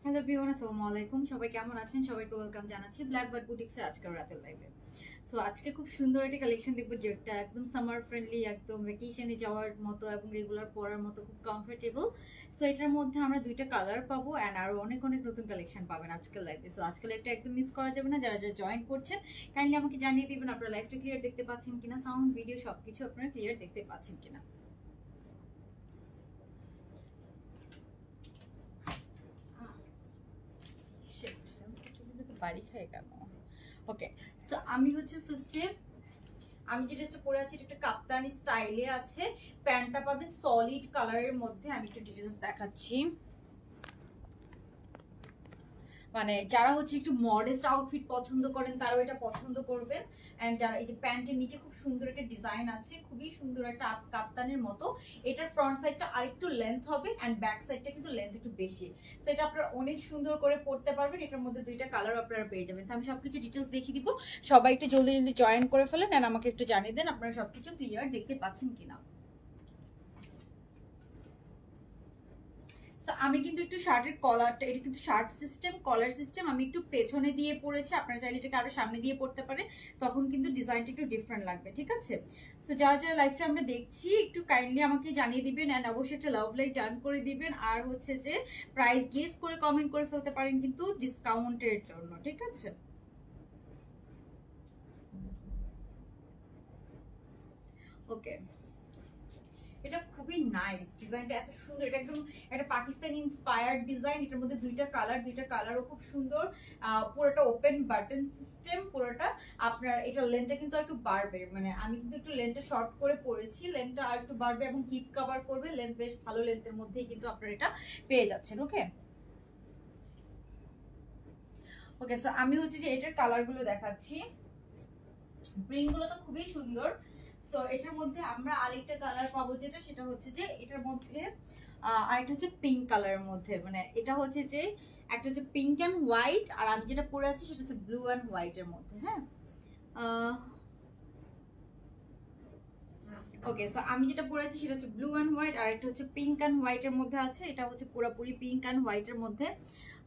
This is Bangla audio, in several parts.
হ্যালো এভরিওয়ান, আসসালামু আলাইকুম। সবাই কেমন আছেন? সবাইকে ওয়েলকাম জানাচ্ছি ব্ল্যাক বার্ড বুটিক্সের আজকের রাতের লাইভে। সো আজকে খুব সুন্দর একটা কালেকশন দেখবো, যেটা একদম সামার ফ্রেন্ডলি, একদম ভ্যাকেশনে যাওয়ার মতো এবং রেগুলার পরার মতো খুব কমফোর্টেবল। সো এটার মধ্যে আমরা দুইটা কালার পাবো অ্যান্ড আরো অনেক অনেক নতুন কালেকশন পাবেন আজকের লাইভে। সো আজকের লাইভটা একদম মিস করা যাবে না। যারা যারা জয়েন করছেন কাইন্ডলি আমাকে জানিয়ে দিবেন আপনারা লাইভটা ক্লিয়ার দেখতে পাচ্ছেন কিনা, সাউন্ড ভিডিও সবকিছু আপনারা ক্লিয়ার দেখতে পাচ্ছেন কিনা। বাড়ি খায় কেন? ওকে, সো আমি হচ্ছে ফার্স্টে আমি যে ড্রেসটা পরে আছি এটা একটা কাপ্তানি স্টাইলে আছে। প্যান্টটা পাবেন সলিড কালারের মধ্যে। আমি একটু ডিটেইলস দেখাচ্ছি। মানে যারা হচ্ছে একটু মডেস্ট আউটফিট পছন্দ করেন তারাও এটা পছন্দ করবেন। এন্ড যারা এই যে প্যান্টের নিচে খুব সুন্দর একটা ডিজাইন আছে, খুবই সুন্দর একটা কাপ্তানের মতো। এটার ফ্রন্ট সাইডটা আরেকটু লেন্থ হবে এন্ড ব্যাক সাইডটা কিন্তু লেন্থ একটু বেশি। সো এটা আপনারা অনেক সুন্দর করে পরতে পারবেন। এটার মধ্যে দুইটা কালার আপনারা পেয়ে যাবেন। আমি সবকিছু ডিটেইলস দেখিয়ে দিব। সবাই একটু জলদি জলদি জয়েন করে ফেলেন এন্ড আমাকে একটু জানিয়ে দেন আপনারা সবকিছু ক্লিয়ার দেখতে পাচ্ছেন কিনা। আমি কিন্তু একটু শার্টের কলারটা, এটা কিন্তু শার্ট সিস্টেম, কলার সিস্টেম, আমি একটু পেছনে দিয়ে পরেছি। আপনারা চাইলে এটাকে আরো সামনে দিয়ে পড়তে পারে, তখন কিন্তু ডিজাইনটা একটু ডিফারেন্ট লাগবে। ঠিক আছে, সো যারা যারা লাইভটা আমরা দেখছি একটু কাইন্ডলি আমাকে জানিয়ে দিবেন অ্যান্ড অবশ্যই একটা লাভ লাইক ডান করে দিবেন। আর হচ্ছে যে প্রাইস গেস করে কমেন্ট করে ফেলতে পারেন কিন্তু ডিসকাউন্টের জন্য। ঠিক আছে, ওকে। এটা খুবই নাইস, ডিজাইনটা এত সুন্দর। এটা একদম একটা পাকিস্তানি ইন্সপায়ার্ড ডিজাইন। এটার মধ্যে দুইটা কালারও খুব সুন্দর। পুরোটা ওপেন বাটন সিস্টেম পুরোটা। আপনার এটা লেন্থটা কিন্তু একটু বাড়বে, মানে আমি কিন্তু একটু লেন্থটা শর্ট করে পরেছি, লেন্থটা আর একটু বাড়বে এবং হিপ কভার করবে। লেন্থ বেশ ভালো লেন্থের মধ্যেই কিন্তু আপনারা এটা পেয়ে যাচ্ছেন। ওকে ওকে, সো আমি হচ্ছে যে এটার কালারগুলো দেখাচ্ছি। প্রিন্টগুলো তো খুবই সুন্দর। সো এটার মধ্যে আমরা আরেকটা কালার পাবো, যেটা সেটা হচ্ছে যে এটার মধ্যে আরেকটা হচ্ছে পিঙ্ক কালারের মধ্যে। মানে এটা হচ্ছে যে একটা হচ্ছে পিঙ্ক অ্যান্ড হোয়াইট, আর আমি যেটা পরে আছি সেটা হচ্ছে ব্লু অ্যান্ড হোয়াইটের মধ্যে। হ্যাঁ, ওকে, সো আমি যেটা পরে আছি সেটা হচ্ছে ব্লু অ্যান্ড হোয়াইট, আর একটা হচ্ছে পিঙ্ক অ্যান্ড হোয়াইটের মধ্যে আছে। এটা হচ্ছে পুরোপুরি পিঙ্ক অ্যান্ড হোয়াইটের মধ্যে।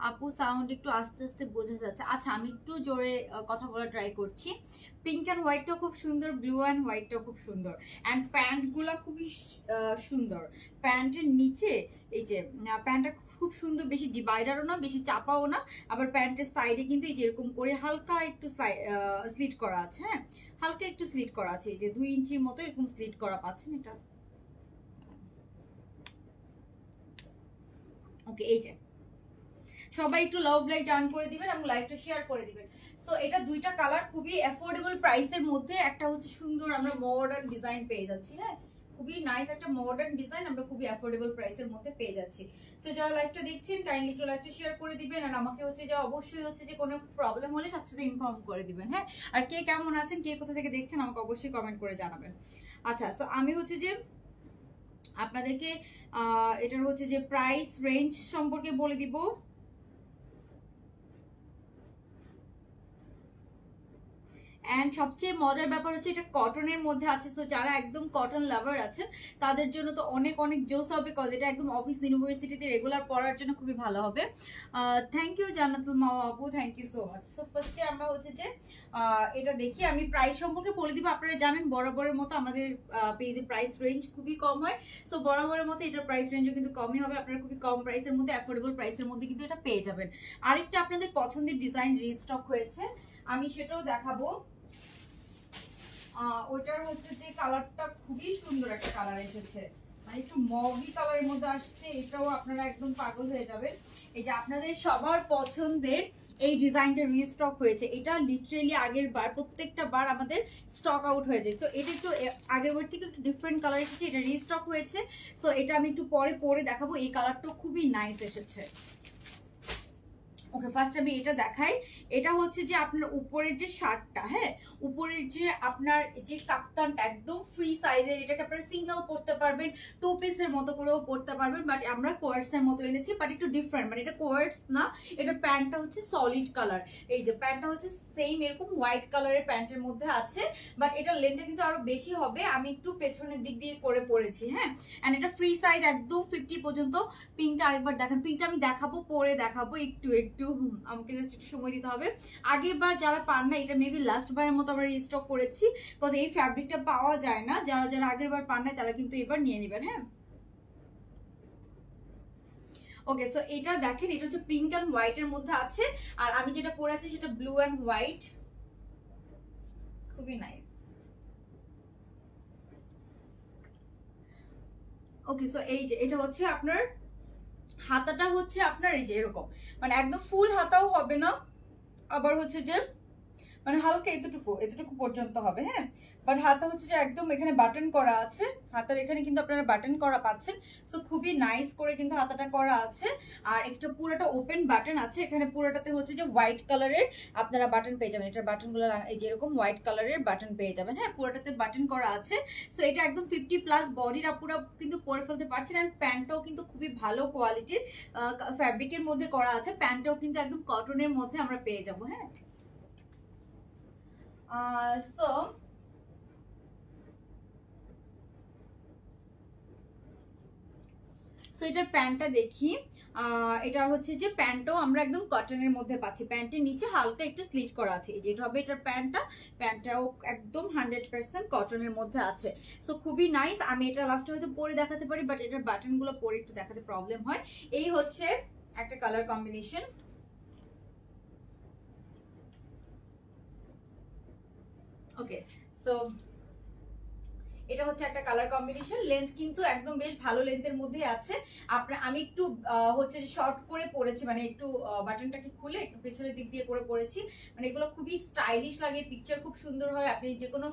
আপু সাউন্ড একটু আস্তে আস্তে বোঝা যাচ্ছে। আচ্ছা, আমি একটু জোরে কথা বলা ট্রাই করছি। পিঙ্ক অ্যান্ড হোয়াইটটাও খুব সুন্দর, ব্লু অ্যান্ড হোয়াইটটাও খুব সুন্দর। অ্যান্ড প্যান্টগুলো খুবই সুন্দর। প্যান্টের নিচে এই যে প্যান্টটা খুব সুন্দর, বেশি ডিভাইডারও না বেশি চাপাও না। আবার প্যান্টের সাইডে কিন্তু এই যে এরকম করে হালকা একটু স্লিট করা আছে। হ্যাঁ, হালকা একটু স্লিট করা আছে, এই যে 2 ইঞ্চির মতো এরকম স্লিট করা পাচ্ছেন এটা। ওকে, এই যে সবাই একটু লাভ লাইক ডান করে দিবেন এবং লাইভটা শেয়ার করে দিবেন। সো এটা দুইটা কালার খুবই অ্যাফোর্ডেবল প্রাইসের মধ্যে। একটা হচ্ছে সুন্দর আমরা মডার্ন ডিজাইন পেয়ে যাচ্ছি। হ্যাঁ, খুবই নাইস একটা মডার্ন ডিজাইন আমরা খুবই অ্যাফোর্ডেবল প্রাইসের মধ্যে পেয়ে যাচ্ছি। সো যারা লাইভটা দেখছেন কাইন্ডলি একটু লাইভটা শেয়ার করে দিবেন আর আমাকে হচ্ছে যে অবশ্যই হচ্ছে যে কোনো প্রবলেম হলে সাথে সাথে ইনফর্ম করে দিবেন। হ্যাঁ, আর কে কেমন আছেন, কে কোথা থেকে দেখছেন আমাকে অবশ্যই কমেন্ট করে জানাবেন। আচ্ছা, সো আমি হচ্ছে যে আপনাদেরকে এটার হচ্ছে যে প্রাইস রেঞ্জ সম্পর্কে বলে দিব। অ্যান্ড সবচেয়ে মজার ব্যাপার হচ্ছে এটা কটনের মধ্যে আছে। সো যারা একদম কটন লাভার আছেন তাদের জন্য তো অনেক অনেক জোস হবে, বিকজ এটা একদম অফিস ইউনিভার্সিটিতে রেগুলার পড়ার জন্য খুবই ভালো হবে। থ্যাংক ইউ জান্নাতুল মাওয়া আপু, thank you so much. So ফার্স্টে আমরা হচ্ছে যে এটা দেখি, আমি প্রাইস সম্পর্কে বলে দিব। আপনারা জানেন বরাবরের মতো আমাদের পেজের প্রাইস রেঞ্জ খুবই কম হয়। সো বরাবরের মতো এটার প্রাইস রেঞ্জও কিন্তু কমই হবে। আপনারা খুবই কম প্রাইসের মধ্যে, অ্যাফোর্ডেবল প্রাইসের মধ্যে কিন্তু এটা পেয়ে যাবেন। আরেকটা আপনাদের পছন্দের ডিজাইন রিস্টক হয়েছে, আমি সেটাও দেখাবো। ওটার হচ্ছে যে কালারটা খুবই সুন্দর একটা কালার এসেছে, মানে একটু মগি কালারের মধ্যে আসছে। এটাও আপনারা একদম পাগল হয়ে যাবেন। এই যে আপনাদের সবার পছন্দের এই ডিজাইনটা রিস্টক হয়েছে। এটা লিটারেলি আগের বার প্রত্যেকটা বার আমাদের স্টক আউট হয়ে যায়। তো এটা একটু আগের বার থেকে একটু ডিফারেন্ট কালার এসেছে, এটা রিস্টক হয়েছে। সো এটা আমি একটু পরে পরে দেখাবো। এই কালারটাও খুবই নাইস এসেছে। ওকে, ফার্স্ট আমি এটা দেখাই। এটা হচ্ছে যে আপনার উপরের যে শার্টটা, হ্যাঁ উপরের যে আপনার যে কাপ্তানটা একদম ফ্রি সাইজের, এটাকে আপনারা সিঙ্গেল পরতে পারবেন, 2 পিসের মতো করেও পরতে পারবেন, বাট আমরা কোয়ার্টস এর মতো এনেছি, বাট একটু ডিফারেন্ট, মানে এটা কোয়ার্টস না, এটা প্যান্টটা হচ্ছে সলিড কালার। এই যে প্যান্টটা হচ্ছে সেম এরকম হোয়াইট কালারের প্যান্টের মধ্যে আছে, বাট এটা লেন্থটা কিন্তু আরো বেশি হবে। আমি একটু পেছনের দিক দিয়ে করে পরেছি, হ্যাঁ। এন্ড এটা ফ্রি সাইজ একদম 50 পর্যন্ত। পিঙ্কটা আরেকবার দেখেন, পিঙ্কটা আমি দেখাবো, পরে দেখাবো, একটু একটু আমাকে জাস্ট একটু সময় দিতে হবে। আগেরবার যারা পান না, এটা মেবি লাস্ট বারের মতো আমরা রিস্টক করেছি, কজ এই ফ্যাব্রিকটা পাওয়া যায় না। যারা যারা আগের বার পান না তারা কিন্তু এবার নিয়ে নেবেন, হ্যাঁ। ওকে, সো এটা দেখেন, এটা হচ্ছে পিঙ্ক এন্ড হোয়াইট এর মধ্যে আছে, আর আমি যেটা পরেছি সেটা ব্লু এন্ড হোয়াইট, খুবই নাইস। ওকে, সো এই যে এটা হচ্ছে আপনার হাতাটা হচ্ছে আপনার এই যে এরকম, মানে একদম ফুল হাতাও হবে না, আবার হচ্ছে যে মানে হালকা এতটুকু এতটুকু পর্যন্ত হবে, হ্যাঁ। বাট হাতা হচ্ছে যে একদম এখানে বাটন করা আছে, হাতার এখানে কিন্তু আপনারা বাটন করা পাচ্ছেন। সো খুবই নাইস করে কিন্তু হাতাটা করা আছে, আর একটা পুরোটা ওপেন বাটন আছে, এখানে পুরোটাতে হচ্ছে যে হোয়াইট কালারের আপনারা বাটন পেয়ে যাবেন। এটার বাটনগুলো এই যে এরকম হোয়াইট কালারের বাটন পেয়ে যাবেন, হ্যাঁ, পুরোটাতে বাটন করা আছে। সো এটা একদম 50+ বডির আপুরা কিন্তু পরে ফেলতে পারছেন। অ্যান্ড প্যান্টটাও কিন্তু খুবই ভালো কোয়ালিটির ফ্যাব্রিকের মধ্যে করা আছে, প্যান্টটাও কিন্তু একদম কটনের মধ্যে আমরা পেয়ে যাবো, হ্যাঁ। সো এটার প্যান্টটা দেখি, এটা হচ্ছে যে প্যান্টও আমরা একদম কটনের মধ্যে পাচ্ছি, প্যান্টের নিচে হালকা একটু স্লিট করা আছে, এই যে এটা হবে এটার প্যান্টটাও একদম 100% কটনের মধ্যে আছে। সো খুবই নাইস। আমি এটা লাস্টে হয়তো পরে দেখাতে পারি, বাট এটার বাটনগুলো পরে একটু দেখাতে প্রবলেম হয়। এই হচ্ছে একটা কালার কম্বিনেশন। ওকে, সো এটা হচ্ছে একটা কালার কম্বিনেশন। লেন্থ কিন্তু একদম বেশ ভালো লেন্থের মধ্যে আছে। আমি একটু হচ্ছে শর্ট করে পরেছি, মানে একটু বাটনটাকে খুলে একটু পেছনের দিক দিয়ে করে পরেছি, মানে এগুলো খুবই স্টাইলিশ লাগে, পিকচার খুব সুন্দর হয়, আপনি যে কোনো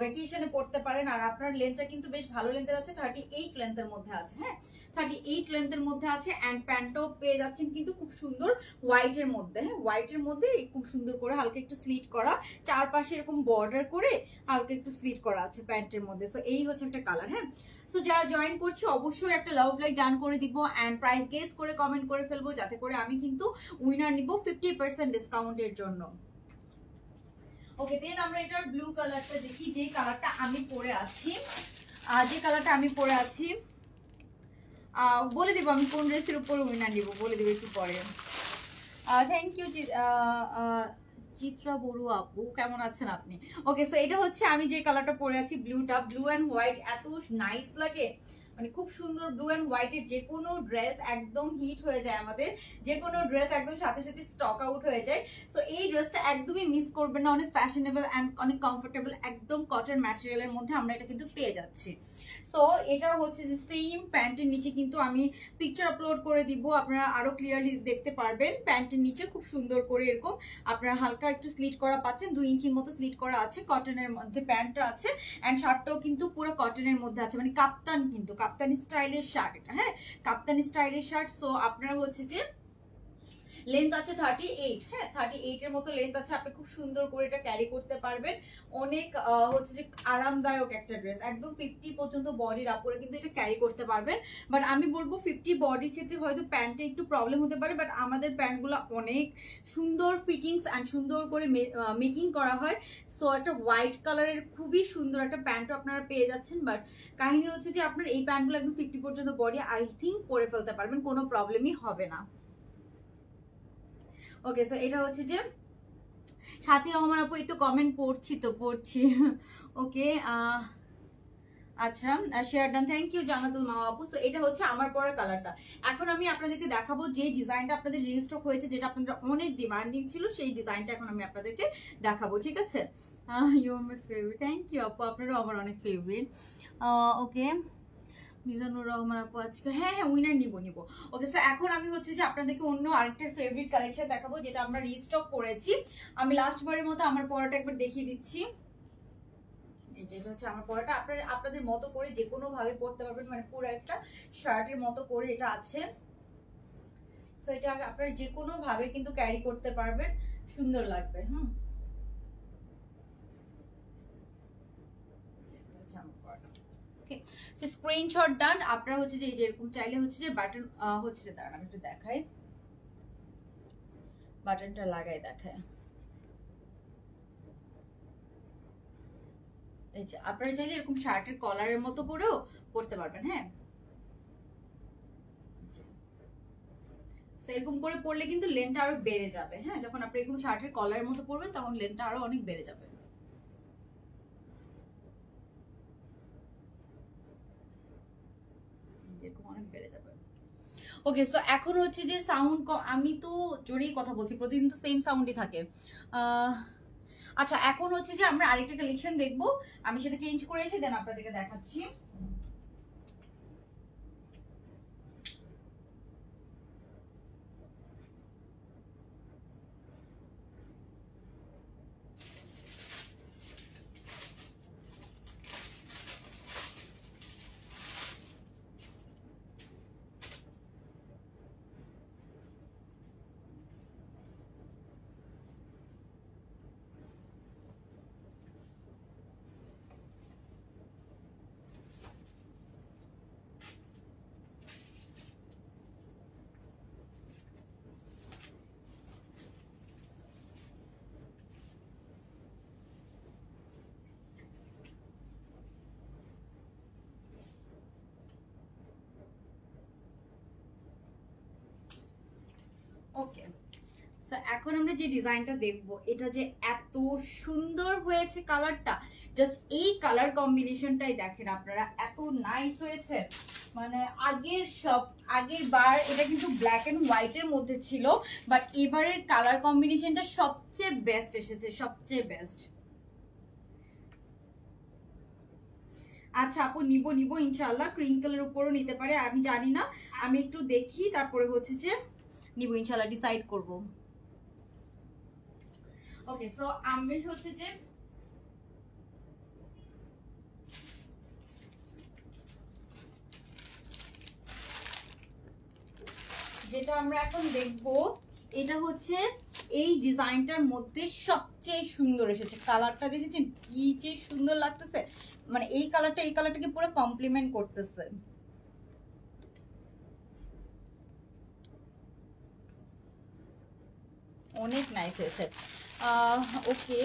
ভ্যাকেশনে পড়তে পারেন। আর আপনার লেন্থটা কিন্তু বেশ ভালো লেন্থের আছে, 38 লেন্থের মধ্যে আছে, হ্যাঁ, 38 লেন্থের মধ্যে আছে। অ্যান্ড প্যান্টও পেয়ে যাচ্ছেন কিন্তু খুব সুন্দর হোয়াইটের মধ্যে, হ্যাঁ, হোয়াইটের মধ্যে খুব সুন্দর করে হালকা একটু স্লিট করা, চারপাশে এরকম বর্ডার করে হালকা একটু স্লিট করা আছে প্যান্টের মধ্যে। সো এই হচ্ছে একটা কালার, হ্যাঁ। সো যারা জয়েন করছে অবশ্যই একটা লাভ লাইক ডান করে দিব, অ্যান্ড প্রাইস গেস করে কমেন্ট করে ফেলবো, যাতে করে আমি কিন্তু উইনার নিব 50% ডিসকাউন্টের জন্য। ওকে, দেন আমরা এটার ব্লু কালারটা দেখি, যে কালারটা আমি পরে আছি, বলে দিব আমি কোন ড্রেসের উপর উইনার নিব, বলে দিব একটু পরে। থ্যাংক ইউ চিত্রা বড়ুয়া আপু, কেমন আছেন আপনি? ওকে, সো এটা হচ্ছে আমি যে কালারটা পরে আছি, ব্লুটা, ব্লু অ্যান্ড হোয়াইট, এত নাইস লাগে, মানে খুব সুন্দর। ব্লু অ্যান্ড হোয়াইটের যে কোনো ড্রেস একদম হিট হয়ে যায়, আমাদের যে কোনো ড্রেস একদম সাথে সাথে স্টক আউট হয়ে যায়। সো এই ড্রেসটা একদমই মিস করবেন না, অনেক ফ্যাশনেবল অ্যান্ড অনেক কমফোর্টেবল, একদম কটন ম্যাটেরিয়ালের মধ্যে আমরা এটা কিন্তু পেয়ে যাচ্ছি। সো এটা হচ্ছে যে সেম প্যান্টের নিচে কিন্তু আমি পিকচার আপলোড করে দিব, আপনারা আরো ক্লিয়ারলি দেখতে পারবেন। প্যান্টের নিচে খুব সুন্দর করে এরকম আপনারা হালকা একটু স্লিট করা পাচ্ছেন, 2 ইঞ্চির মতো স্লিট করা আছে, কটনের মধ্যে প্যান্টটা আছে, অ্যান্ড শার্টটাও কিন্তু পুরো কটনের মধ্যে আছে, মানে কাপ্তান, কিন্তু কাপ্তানি স্টাইলের শার্ট এটা, হ্যাঁ, কাপ্তানি স্টাইলের শার্ট। সো আপনারা হচ্ছে যে লেন্থ আছে 38, হ্যাঁ, 38 এর মতো লেন্থ আছে, আপনি খুব সুন্দর করে এটা ক্যারি করতে পারবেন। অনেক হচ্ছে যে আরামদায়ক একটা ড্রেস, একদম 50 পর্যন্ত বডির আপরে কিন্তু এটা ক্যারি করতে পারবেন। বাট আমি বলবো 50 বডির ক্ষেত্রে হয়তো প্যান্টে একটু প্রবলেম হতে পারে, বাট আমাদের প্যান্টগুলো অনেক সুন্দর ফিটিংস অ্যান্ড সুন্দর করে মেকিং করা হয়। সো একটা হোয়াইট কালারের খুবই সুন্দর একটা প্যান্টও আপনারা পেয়ে যাচ্ছেন। বাট কাহিনী হচ্ছে যে আপনার এই প্যান্টগুলো একদম 50 পর্যন্ত বডি আই থিঙ্ক পরে ফেলতে পারবেন, কোনো প্রবলেমই হবে না। ওকে, সো এটা হচ্ছে যে সাথী রহমান আপু, এই তো কমেন্ট পড়ছি। ওকে, আচ্ছা, share done, thank you Jannatul Ma আপু। সো এটা হচ্ছে আমার পরা কালারটা। এখন আমি আপনাদেরকে দেখাবো যে ডিজাইনটা আপনাদের রিস্টক হয়েছে, যেটা আপনাদের অনেক ডিমান্ডিং ছিল, সেই ডিজাইনটা এখন আমি আপনাদেরকে দেখাবো, ঠিক আছে? You are my favourite, thank you আপু, আপনারাও আমার অনেক ফেভারিট। ওকে, মিজানুর রহমান আপু আজকে হ্যাঁ উইনার নিব। ওকে, সো এখন আমি হচ্ছে যে আপনাদেরকে অন্য আরেকটা ফেভারিট কালেকশন দেখাবো, যেটা আমরা রিস্টক করেছি। আমি লাস্ট বারের মতো আমার পরাটা একবার দেখিয়ে দিচ্ছি। এই যে এটা হচ্ছে আমার পরাটা, আপনাদের মতো করে যে কোনো ভাবে পরতে পারবেন, মানে পুরো একটা শার্টের মতো করে এটা আছে। সো এটা আপনারা যে কোনো ভাবে কিন্তু ক্যারি করতে পারবেন, সুন্দর লাগবে। ওকে, সো স্ক্রিনশট ডান। আপনারা হচ্ছে যে যেরকম চাইলে হচ্ছে যে বাটন হচ্ছে যে, দাঁড়ান আমি একটু দেখাই, বাটনটা লাগাই দেখায়। এই যে আপনারা চাইলে এরকম শার্টের কলারের মতো করেও পরতে পারবেন। হ্যাঁ, এরকম করে পরলে কিন্তু লেন্থটা আরো বেড়ে যাবে। হ্যাঁ, যখন আপনি এরকম শার্টের কলারের মতো পরবেন তখন লেন্থটা আরো অনেক বেড়ে যাবে। অনেক বেড়ে যাবে। ওকে, সো এখন হচ্ছে যে সাউন্ড, আমি তো জোরেই কথা বলছি, প্রতিদিন তো সেম সাউন্ডই থাকে। আচ্ছা, এখন হচ্ছে যে আমরা আরেকটা কালেকশন দেখবো, আমি সেটা চেঞ্জ করে এসে দেন আপনাদেরকে দেখাচ্ছি। ওকে, এখন আমরা যে ডিজাইনটা দেখবো, এটা যে এত সুন্দর হয়েছে কালারটা, জাস্ট এই কালার কম্বিনেশনটাই দেখেন আপনারা, এত নাইস হয়েছে। মানে আগের বার এটা কিন্তু ব্ল্যাক এন্ড হোয়াইটের মধ্যে ছিল, বাট এবারের কালার কম্বিনেশনটা সবচেয়ে বেস্ট এসেছে, সবচেয়ে বেস্ট। আচ্ছা আপু, নিব ইনশাআল্লাহ, ক্রিঙ্কলের উপরও নিতে পারে, আমি জানি না, আমি একটু দেখি, তারপরে হচ্ছে যে নিব ইনশাআল্লাহ, ডিসাইড করব। ওকে, সো আমি হচ্ছে যে যেটা আমরা এখন দেখব, এটা হচ্ছে এই ডিজাইনটার মধ্যে সবচেয়ে সুন্দর এসেছে। কালারটা দেখেছেন কি যে সুন্দর লাগতেছে, মানে এই কালারটাকে পুরো কমপ্লিমেন্ট করতেছে। অনেক নাইস হয়েছে। ওকে,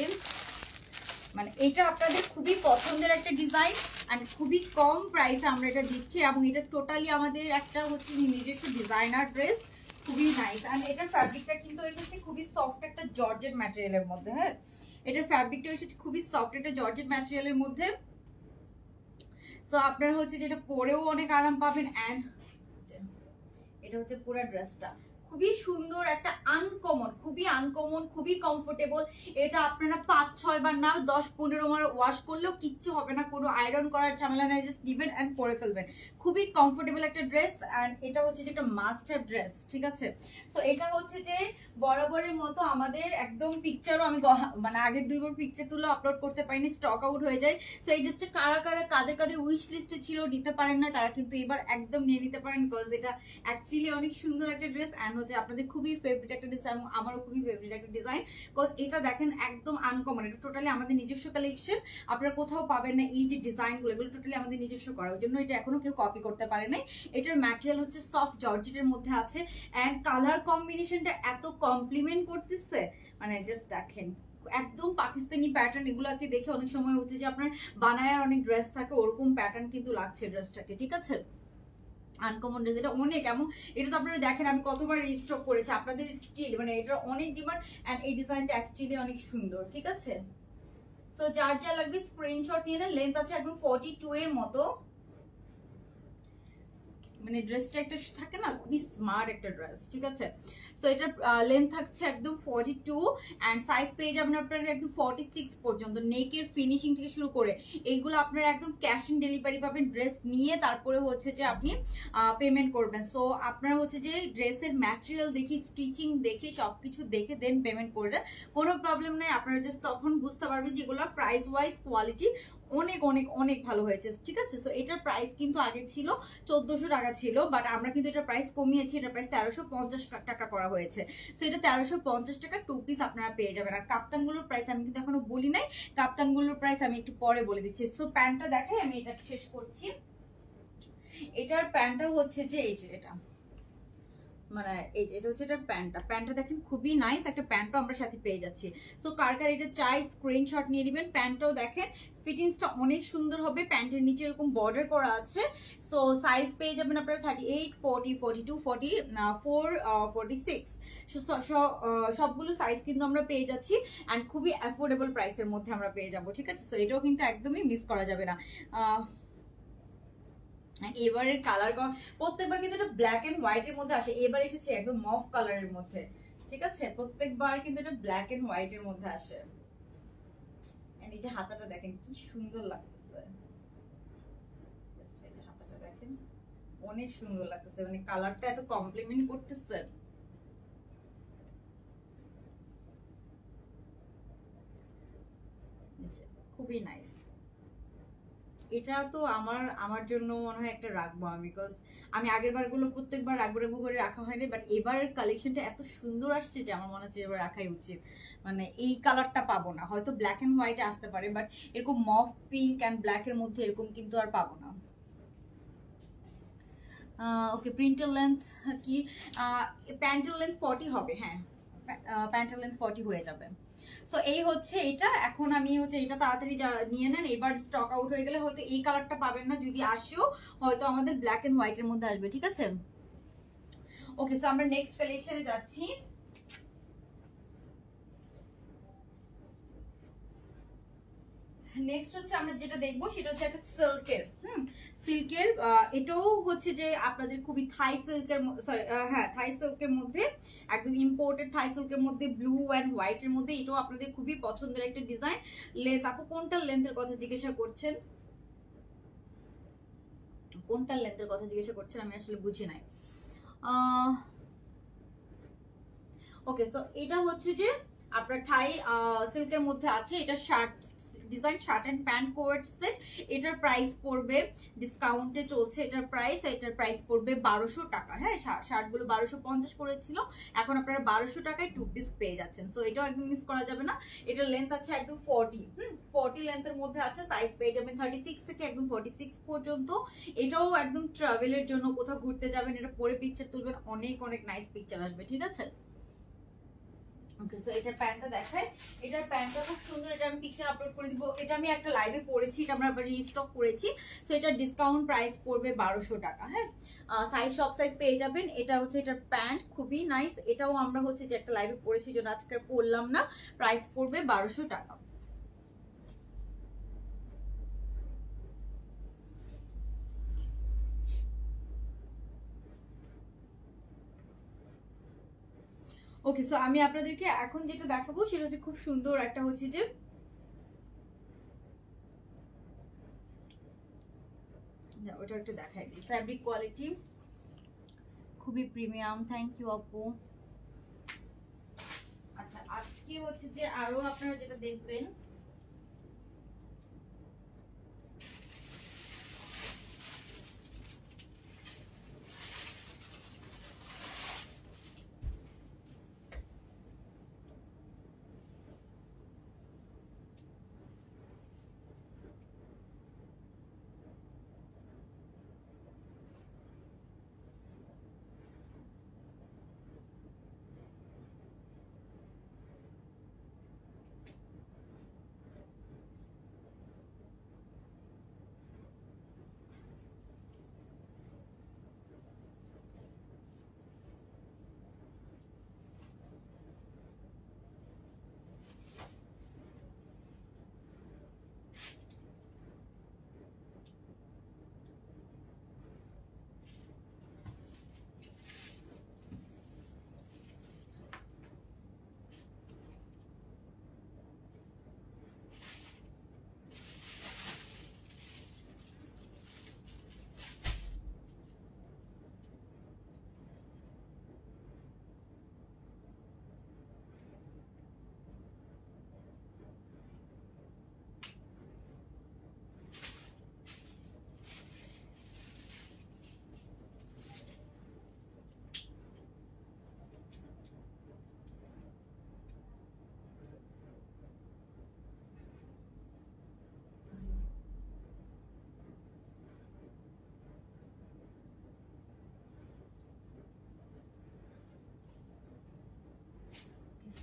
মানে এটা আপনাদের খুবই পছন্দের একটা ডিজাইন, অ্যান্ড খুবই কম প্রাইসে আমরা এটা দিচ্ছি, এবং এটা টোটালি আমাদের একটা হচ্ছে নিজস্ব ডিজাইনার ড্রেস, খুবই নাইস। অ্যান্ড এটার ফ্যাব্রিকটা কিন্তু এসেছে খুবই সফট একটা জর্জেট ম্যাটেরিয়ালের মধ্যে। হ্যাঁ, এটার ফ্যাব্রিকটা এসেছে খুবই সফট একটা জর্জেট ম্যাটেরিয়ালের মধ্যে। সো আপনারা হচ্ছে যেটা পরেও অনেক আরাম পাবেন। অ্যান্ড এটা হচ্ছে পুরো ড্রেসটা খুবই সুন্দর, একটা আনকমন, খুবই কমফোর্টেবল। এটা আপনারা 5-6 বার না 10-15 বার ওয়াশ করলেও কিচ্ছু হবে না, কোনো আয়রন করার ঝামেলা নাই, জাস্ট নিবেন অ্যান্ড পরে ফেলবেন। খুবই কমফোর্টেবল একটা ড্রেস, অ্যান্ড এটা হচ্ছে যে একটা মাস্ট হ্যাভ ড্রেস, ঠিক আছে। সো এটা হচ্ছে যে বরাবরের মতো আমাদের একদম পিকচারও আমি মানে আগের 2 বার পিকচার তুলে আপলোড করতে পারিনি, স্টক আউট হয়ে যায়। সো এই ড্রেসটা কাদের উইশ লিস্টে ছিল, নিতে পারেন না, তারা কিন্তু এবার একদম নিয়ে নিতে পারেন, বিকজ এটা অ্যাকচুয়ালি অনেক সুন্দর একটা ড্রেস, অ্যান্ড হচ্ছে আপনাদের খুবই ফেভারিট একটা ড্রেস, এবং আমারও খুবই ফেভারিট একটা ডিজাইন। বিকজ এটা দেখেন একদম আনকমন, এটা টোটালি আমাদের নিজস্ব কালেকশন, আপনারা কোথাও পাবেন না। এই যে ডিজাইনগুলো, এগুলো টোটালি আমাদের নিজস্ব করা, ওই জন্য এটা এখনো কেউ কপি করতে পারে নাই। এটার ম্যাটেরিয়াল হচ্ছে সফট জর্জেটের মধ্যে আছে, অ্যান্ড কালার কম্বিনেশনটা এত কমপ্লিমেন্ট করতেছে, মানে জাস্ট দেখেন একদম পাকিস্তানি প্যাটার্ন। এগুলাকে দেখে অনেক সময় হচ্ছে যে আপনার বানায়ার অনেক ড্রেস থাকে, ওরকম প্যাটার্ন কিন্তু লাগছে ড্রেসটাকে, ঠিক আছে। আনকমন ড্রেস এটা অনেক, এবং এটা তো আপনারা দেখেন আমি কতবার রিস্টক করেছি, আপনাদের স্টিল মানে এটার অনেক ডিমান্ড, অ্যান্ড এই ডিজাইনটা অ্যাকচুয়ালি অনেক সুন্দর, ঠিক আছে। সো যার যা লাগবে স্ক্রিনশট নিয়ে নেন। লেন্থ আছে একদম 42 এর মতো, মানে ড্রেসটা একটা থাকে না, খুবই স্মার্ট একটা ড্রেস, ঠিক আছে। সো এটার লেন্থ থাকছে একদম 42, অ্যান্ড সাইজ পেয়ে যাবেন আপনারা একদম 46 পর্যন্ত। নেকের ফিনিশিং থেকে শুরু করে এইগুলো আপনারা একদম ক্যাশ অন ডেলিভারি পাবেন, ড্রেস নিয়ে তারপরে হচ্ছে যে আপনি পেমেন্ট করবেন। সো আপনারা হচ্ছে যে ড্রেসের ম্যাটেরিয়াল দেখি, স্টিচিং দেখে, সবকিছু দেখে দেন পেমেন্ট করবেন, কোনো প্রবলেম নেই। আপনারা জাস্ট তখন বুঝতে পারবেন যেগুলো প্রাইস ওয়াইজ কোয়ালিটি অনেক অনেক অনেক ভালো হয়েছে, ঠিক আছে। সো এটার প্রাইস কিন্তু আগে ছিল 1400 টাকা ছিল, বাট আমরা কিন্তু এটার প্রাইস কমিয়েছি, এটার প্রাইস 1350 টাকা করা হয়েছে। সো এটা 1350 টাকা 2 পিস আপনারা পেয়ে যাবেন। আর কাপ্তানগুলোর প্রাইস আমি কিন্তু এখনো বলি নাই, কাপ্তানগুলোর প্রাইস আমি একটু পরে বলে দিচ্ছি। সো প্যান্টটা দেখাই, আমি এটা শেষ করছি। এটার প্যান্টটা হচ্ছে যে এই যে এটা, মানে এই যে এটা হচ্ছে এটার প্যান্টটা দেখেন খুবই নাইস একটা প্যান্টও আমরা সাথে পেয়ে যাচ্ছি। সো কার কার এটা চাই স্ক্রিনশট নিয়ে নেবেন। প্যান্টটাও দেখেন ফিটিংসটা অনেক সুন্দর হবে, প্যান্টের নিচে এরকম বর্ডার করা আছে। সো সাইজ পেয়ে যাবেন আপনারা 38, 40, 42, 44, 46। সবগুলো সাইজ কিন্তু আমরা পেয়ে যাচ্ছি অ্যান্ড খুবই অ্যাফোর্ডেবল প্রাইসের মধ্যে আমরা পেয়ে যাবো, ঠিক আছে। সো এটাও কিন্তু একদমই মিস করা যাবে না। এবারের কালার প্রত্যেকবার কিন্তু এটা ব্ল্যাক এন্ড হোয়াইট এর মধ্যে আসে, এবার এসেছে একদম মফ কালারের মধ্যে, ঠিক আছে। প্রত্যেকবার কিন্তু এটা ব্ল্যাক এন্ড হোয়াইট এর মধ্যে আসে। এই যে হাতাটা দেখেন কি সুন্দর লাগতেছে, এই যে হাতাটা দেখেন অনেক সুন্দর লাগতেছে, মানে কালারটা এত কমপ্লিমেন্ট করতেছে। খুবই নাইস। এটা তো আমার জন্য মনে হয় একটা রাখবো আমি, বিকজ আমি আগের বারগুলো প্রত্যেকবার রাখবো করে রাখা হয়নি, বাট এবার কালেকশনটা এত সুন্দর আসছে যে আমার মনে হচ্ছে এবার রাখাই উচিত। মানে এই কালারটা পাবো না, হয়তো ব্ল্যাক এন্ড হোয়াইটে আসতে পারে, বাট এরকম মফ পিঙ্ক অ্যান্ড ব্ল্যাক এর মধ্যে এরকম কিন্তু আর পাবো না। ওকে, প্রিন্টের লেন্থ কি? প্যান্টের লেন্থ 40 হবে, হ্যাঁ প্যান্টের লেন্থ 40 হয়ে যাবে। সো এই হচ্ছে এটা। এখন আমি হচ্ছে এটা তাড়াতাড়ি নিয়ে নেন, এবার স্টক আউট হয়ে গেলে হয়তো এই কালারটা পাবেন না, যদি আসেও হয়তো আমাদের ব্ল্যাক এন্ড হোয়াইট এর মধ্যে আসবে, ঠিক আছে। ওকে, সো আমরা নেক্সট কালেকশনে যাচ্ছি। নেক্সট হচ্ছে আমরা যেটা দেখবো সেটা হচ্ছে একটা সিল্কের এটাও হচ্ছে যে আপনাদের খুবই থাই সিল্কের, হ্যাঁ থাই সিল্কের মধ্যে, একদম ইম্পোর্টেড থাই সিল্কের মধ্যে ব্লু অ্যান্ড হোয়াইট এর মধ্যে। এটাও আপনাদের খুবই পছন্দের একটা ডিজাইন। লেন্থ, আপু কোনটার লেন্থের কথা জিজ্ঞাসা করছেন? কোনটার লেন্থের কথা জিজ্ঞাসা করছেন আমি আসলে বুঝি নাই। ওকে, সো এটা হচ্ছে যে আপনার থাই সিল্কের মধ্যে আছে, এটা shirt design, shirt and pant coord set. এটার প্রাইস পড়বে, ডিসকাউন্টে চলছে এটার প্রাইস পড়বে 1200 টাকা। হ্যাঁ, শার্টগুলো 1250 করেছিল, এখন আপনারা 1200 টাকায় 2 পিস পেয়ে যাচ্ছেন। সো এটাও একদম মিস করা যাবে না। এটার লেন্থ আছে একদম 40 লেন্থের মধ্যে আছে, সাইজ পেয়ে যাবেন 36 থেকে একদম 46 পর্যন্ত। এটাও একদম ট্রাভেলের জন্য, কোথাও ঘুরতে যাবেন এটা পরে পিকচার তুলবেন, অনেক অনেক নাইস পিকচার আসবে, ঠিক আছে। ওকে, সো এটার প্যান্টটা দেখাই। এটার প্যান্টটা খুব সুন্দর, এটা আমি পিকচার আপলোড করে দিব। এটা আমি একটা লাইভে পড়েছি, এটা আমরা আবার রিস্টক করেছি। সো এটার ডিসকাউন্ট প্রাইস পড়বে 1200 টাকা। হ্যাঁ, সাইজ সব সাইজ পেয়ে যাবেন। এটা হচ্ছে এটার প্যান্ট, খুবই নাইস। এটাও আমরা হচ্ছে যে একটা লাইভে পড়েছি, জন্য আজকে পড়লাম না। প্রাইস পড়বে 1200 টাকা। ওকে, সো আমি আপনাদেরকে এখন যেটা দেখাবো সেটা হচ্ছে খুব সুন্দর একটা হচ্ছে যে ওটা একটু দেখাই দিই। ফ্যাব্রিক কোয়ালিটি খুবই প্রিমিয়াম। থ্যাংক ইউ আপু। আচ্ছা, আজকে হচ্ছে যে আরো আপনারা যেটা দেখবেন,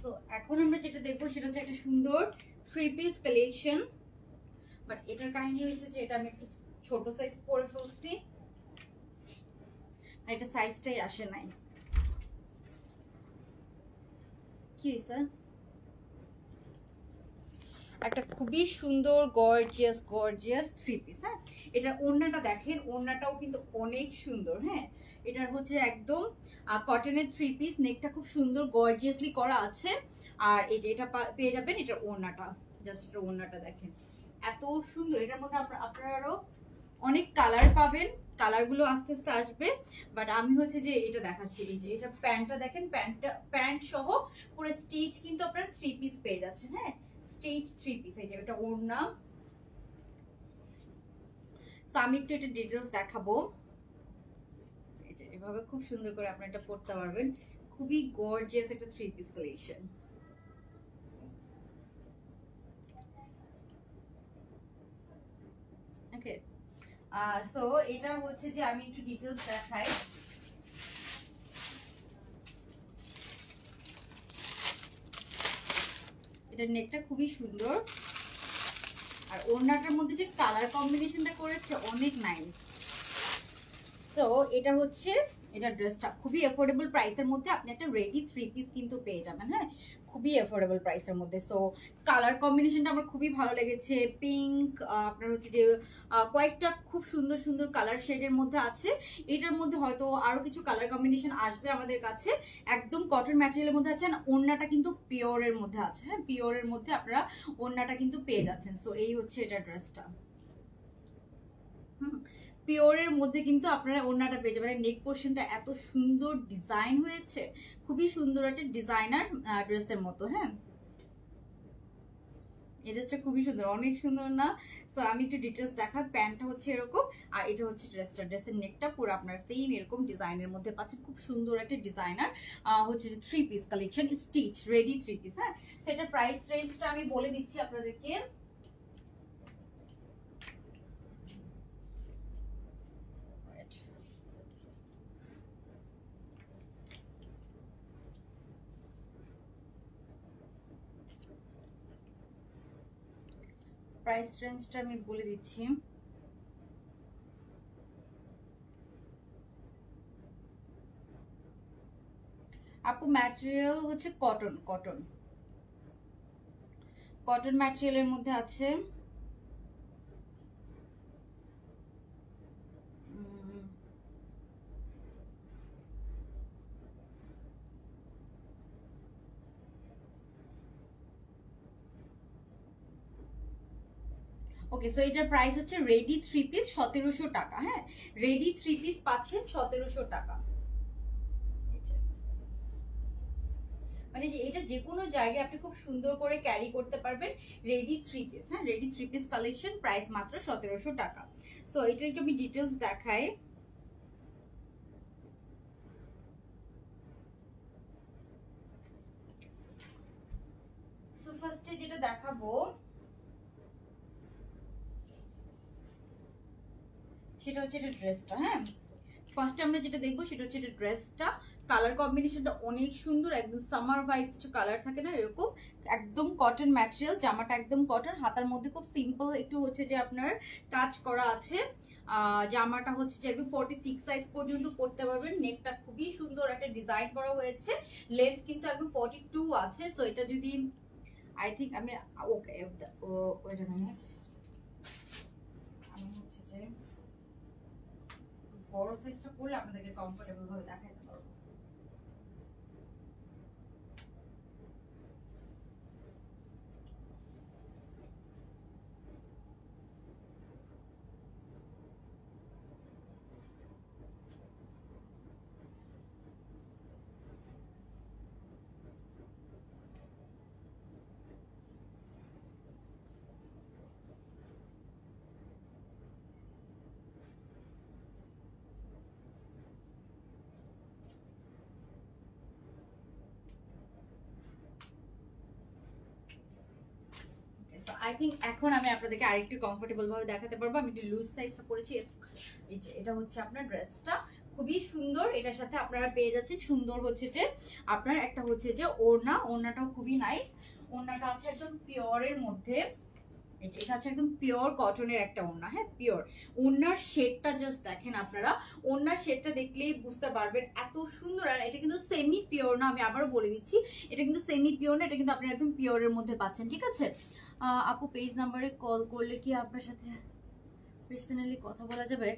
তো এখন আমরা যেটা দেখবো সেটা হচ্ছে একটা সুন্দর 3 পিস কালেকশন, বাট এটার কাহিনী হয়েছে যে এটা আমি একটু ছোট সাইজ পরে ফেলছি, আর এটা সাইজটাই আসে নাই। কি হয়েছে? একটা খুবই সুন্দর গর্জিয়াস 3 পিস। হ্যাঁ, এটার ওড়নাটা দেখেন, ওড়নাটাও কিন্তু অনেক সুন্দর। হ্যাঁ, এটার হচ্ছে একদম কটনের 3 পিস, নেকটা খুব সুন্দর গর্জিয়াসলি করা আছে। আর এই যে এটা পেয়ে যাবেন এটার ওড়নাটা, জাস্ট এটা ওড়নাটা দেখেন এত সুন্দর। এটার মধ্যে আপনারা আরো অনেক কালার পাবেন, কালারগুলো আস্তে আস্তে আসবে, বাট আমি হচ্ছে যে এটা দেখাচ্ছি। এই যে এটা প্যান্টটা দেখেন, প্যান্ট সহ পুরো স্টিচ কিন্তু আপনারা 3 পিস পেয়ে যাচ্ছেন। হ্যাঁ, স্টিচ 3 পিস। এই যে এটা ওড়না। সো আমি একটু এটা ডিটেইলস দেখাবো। এই যে এভাবে খুব সুন্দর করে আপনি এটা পরতে পারবেন, খুবই গর্জিয়াস একটা 3 পিস কালেকশন। ওকে, সো এটা হচ্ছে যে আমি একটু ডিটেইলস দেখাই। এটার নেকটা খুবই সুন্দর, আর ওড়নাটার মধ্যে যে কালার কম্বিনেশনটা করেছে অনেক নাইস। তো এটা হচ্ছে এটা ড্রেসটা খুবই অ্যাফোর্ডেবল প্রাইসের মধ্যে আপনি একটা রেডি 3 পিস কিন্তু পেয়ে যাবেন। হ্যাঁ, খুবই অ্যাফোর্ডেবল প্রাইসের মধ্যে। সো কালার কম্বিনেশনটা আমার খুবই ভালো লেগেছে। পিঙ্ক, আপনার হচ্ছে যে কয়েকটা খুব সুন্দর সুন্দর কালার শেডের মধ্যে আছে। এটার মধ্যে হয়তো আরো কিছু কালার কম্বিনেশন আসবে আমাদের কাছে। একদম কটন ম্যাটেরিয়ালের মধ্যে আছে, ওড়নাটা কিন্তু পিওরের মধ্যে আছে। হ্যাঁ, পিওরের মধ্যে আপনারা ওড়নাটা কিন্তু পেয়ে যাচ্ছেন। সো এই হচ্ছে এটা ড্রেসটা। পিওরের মধ্যে কিন্তু আপনারা ওড়নাটা পেয়ে যাবেন। নেক পোর্শনটা এত সুন্দর ডিজাইন হয়েছে, খুবই সুন্দর একটা ডিজাইনার ড্রেসের মতো। হ্যাঁ, এই ড্রেসটা খুবই সুন্দর, অনেক সুন্দর না? সো আমি একটু ডিটেলস দেখাই। প্যান্টটা হচ্ছে এরকম, আর এটা হচ্ছে ড্রেসটা। ড্রেসের নেকটা পুরো আপনার সেম এরকম ডিজাইনের মধ্যে পাচ্ছেন, খুব সুন্দর একটা ডিজাইনার হচ্ছে যে 3 piece collection, stitch ready 3 piece. হ্যাঁ, সেটা প্রাইস রেঞ্জটা আমি বলে দিচ্ছি আপনাদেরকে। প্রাইস রেঞ্জটা আমি বলে দিচ্ছি। আপু ম্যাটেরিয়াল হচ্ছে কটন, কটন ম্যাটেরিয়ালের মধ্যে আছে। ওকে, সো এটার প্রাইস হচ্ছে রেডি 3 পিস 1700 টাকা। হ্যাঁ, রেডি 3 পিস পাচ্ছেন 1700 টাকা। মানে যে এটা যে কোনো জায়গায় আপনি খুব সুন্দর করে ক্যারি করতে পারবেন। Ready 3 piece. হ্যাঁ, রেডি 3 পিস কালেকশন, প্রাইস মাত্র 1700 টাকা। সো এটার একটু আমি ডিটেলস দেখাই। সো ফার্স্টে যেটা দেখাবো সেটা হচ্ছে এটা ড্রেসটা। হ্যাঁ, ফার্স্টে আমরা যেটা দেখবো সেটা হচ্ছে এটা ড্রেসটা। কালার কম্বিনেশনটা অনেক সুন্দর, একদম সামার ভাইব কিছু কালার থাকে না এরকম। একদম কটন ম্যাটেরিয়াল, জামাটা একদম কটন, হাতার মধ্যে খুব সিম্পল একটু হচ্ছে যে আপনার কাজ করা আছে। জামাটা হচ্ছে যে একদম 46 সাইজ পর্যন্ত পরতে পারবেন। নেকটা খুবই সুন্দর একটা ডিজাইন করা হয়েছে, লেন্থ কিন্তু একদম 42 আছে। সো এটা যদি আই থিঙ্ক আমি ওকে ওয়েট আ মিনিট, আমি হচ্ছে যে বড় সাইজটা পরলে আপনাদেরকে কমফোর্টেবল ভাবে দেখাতে পারবো। আই থিঙ্ক এখন আমি আপনাদেরকে আরেকটু কমফোর্টেবল ভাবে দেখাতে পারবো। আমি একটু লুজ সাইজটা পরেছি। এই যে এটা হচ্ছে আপনার ড্রেসটা, খুবই সুন্দর। এটার সাথে আপনারা পেয়ে যাচ্ছেন সুন্দর হচ্ছে যে আপনার একটা হচ্ছে যে ওড়নাটাও খুবই নাইস। ওড়নাটা আছে একদম পিওরের মধ্যে, এটা আছে একদম পিওর কটনের একটা ওড়না, হ্যাঁ পিওর। ওড়নার শেডটা জাস্ট দেখেন আপনারা, ওড়নার শেডটা দেখলেই বুঝতে পারবেন এত সুন্দর। আর এটা কিন্তু সেমি পিওর না, আমি আবারও বলে দিচ্ছি, এটা কিন্তু সেমি পিওর না, এটা কিন্তু আপনি একদম পিওরের মধ্যে পাচ্ছেন, ঠিক আছে। আপু পেজ নাম্বারে কল করলে কি আপনার সাথে পার্সোনালি কথা বলা যাবে?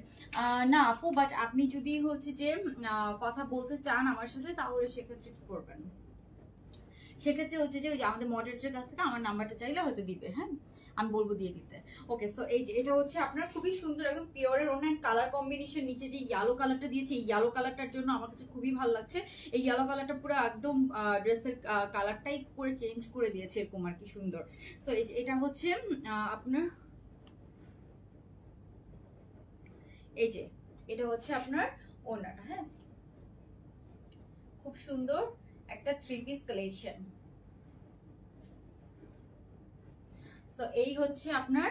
না আপু, বাট আপনি যদি হচ্ছে যে কথা বলতে চান আমার সাথে, তাহলে সেক্ষেত্রে কি করবেন, সেক্ষেত্রে হচ্ছে যে ওই যে আমাদের মডারেটরের কাছ থেকে আমার নাম্বারটা চাইলে হয়তো দিবে, হ্যাঁ আমি বলবো দিয়ে দিতে। ওকে, সো এই যে এটা হচ্ছে আপনার খুবই সুন্দর একদম পিওরের অনলাইন কালার কম্বিনেশন। নিচে যে ইয়েলো কালারটা দিয়েছে, এই ইয়েলো কালারটার জন্য আমার কাছে খুবই ভালো লাগছে। এই ইয়েলো কালারটা পুরো একদম ড্রেসের কালারটাই পুরো চেঞ্জ করে দিয়েছে, এরকম আর কি সুন্দর। সো এই যে এটা হচ্ছে আপনার এই যে এটা হচ্ছে আপনার ওড়নাটা, হ্যাঁ খুব সুন্দর একটা 3 পিস কালেকশন। সো এই হচ্ছে আপনার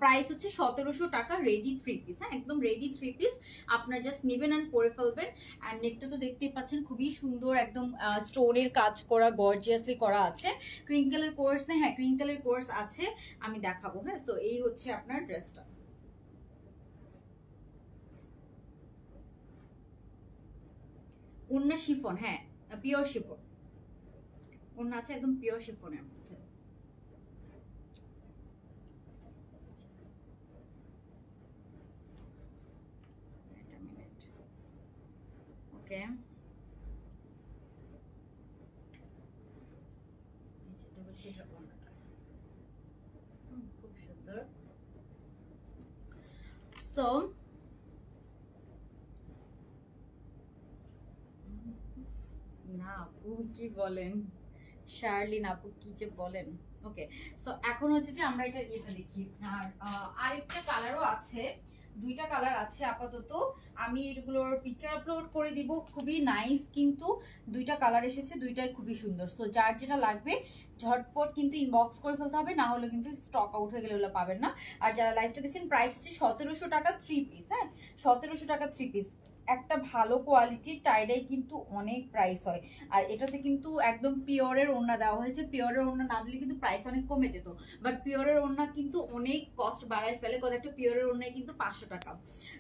প্রাইস হচ্ছে 1700 টাকা, রেডি 3 পিস, হ্যাঁ একদম রেডি 3 পিস। আপনারা জাস্ট নেবেন এন্ড পরে ফেলবেন। এন্ড নেকটা তো দেখতেই পাচ্ছেন খুবই সুন্দর, একদম স্টোনের কাজ করা, গর্জিয়াসলি করা আছে। ক্রিঙ্কেলের কোর্স নেই, হ্যাঁ ক্রিঙ্কেলের কোর্স আছে, আমি দেখাবো, হ্যাঁ। সো এই হচ্ছে আপনার ড্রেসটা। ওড়না শিফন, হ্যাঁ পিওর শিফন ওড়না আছে, একদম পিওর শিফনের মধ্যে। ওকে, খুব সুন্দর। সো না আপু কি বলেন, শার্লিন আপু কি যে বলেন। ওকে, সো এখন হচ্ছে যে আমরা এটা দেখি। আর আরেকটা কালারও আছে, দুইটা কালার আছে আপাতত। আমি এগুলোর পিকচার আপলোড করে দিব, খুবই নাইস কিন্তু দুইটা কালার এসেছে, দুইটাই খুবই সুন্দর। সো যার যেটা লাগবে ঝটপট কিন্তু ইনবক্স করে ফেলতে হবে, না হলে কিন্তু স্টক আউট হয়ে গেলে ওগুলো পাবেন না। আর যারা লাইভটা দিচ্ছেন, প্রাইস হচ্ছে 1700 টাকা 3 পিস, হ্যাঁ 1700 টাকা 3 পিস। একটা ভালো কোয়ালিটির টাইডাই কিন্তু অনেক প্রাইস হয়। আর এটাতে কিন্তু একদম পিওরের ওড়না দেওয়া হয়েছে, পিওরের ওড়না না দিলে কিন্তু প্রাইস অনেক কমে যেত, বাট পিওরের ওড়না কিন্তু অনেক কস্ট বাড়ায় ফেলে। কত একটা পিওরের ওড়নায় কিন্তু 500 টাকা।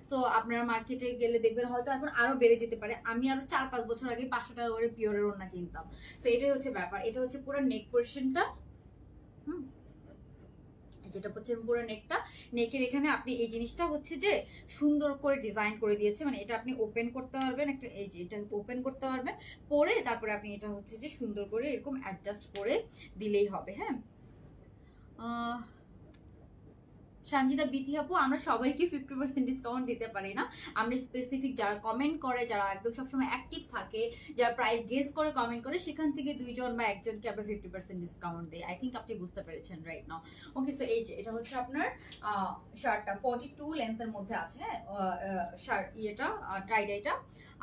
সো আপনারা মার্কেটে গেলে দেখবেন হয়তো এখন আরো বেড়ে যেতে পারে। আমি আরো 4-5 বছর আগে 500 টাকা করে পিওরের ওড়না কিনতাম। সো এটাই হচ্ছে ব্যাপার। এটা হচ্ছে পুরো নেক পোর্শনটা, যেটা হচ্ছে পুরো নেকটা, নেকের এখানে আপনি এই জিনিসটা হচ্ছে যে সুন্দর করে ডিজাইন করে দিয়েছে, মানে এটা আপনি ওপেন করতে পারবেন, একটা এই যে এটা ওপেন করতে পারবেন, পরে তারপরে আপনি এটা হচ্ছে যে সুন্দর করে এরকম অ্যাডজাস্ট করে দিলেই হবে, হ্যাঁ। সঞ্জিতা বিথি আপু, আমরা সবাইকে 50% ডিসকাউন্ট দিতে পারি না, আমরা স্পেসিফিক যারা কমেন্ট করে, যারা একদম সবসময় অ্যাক্টিভ থাকে, যারা প্রাইস গেস করে কমেন্ট করে, সেখান থেকে 2 জন বা 1 জনকে আমরা 50% ডিসকাউন্ট দিই। আই থিঙ্ক আপনি বুঝতে পেরেছেন রাইট নাও। ওকে, সো এই যে এটা হচ্ছে আপনার শার্টটা 42 লেন্থের মধ্যে আছে, হ্যাঁ শার্ট ইয়েটা টাইডাইটা।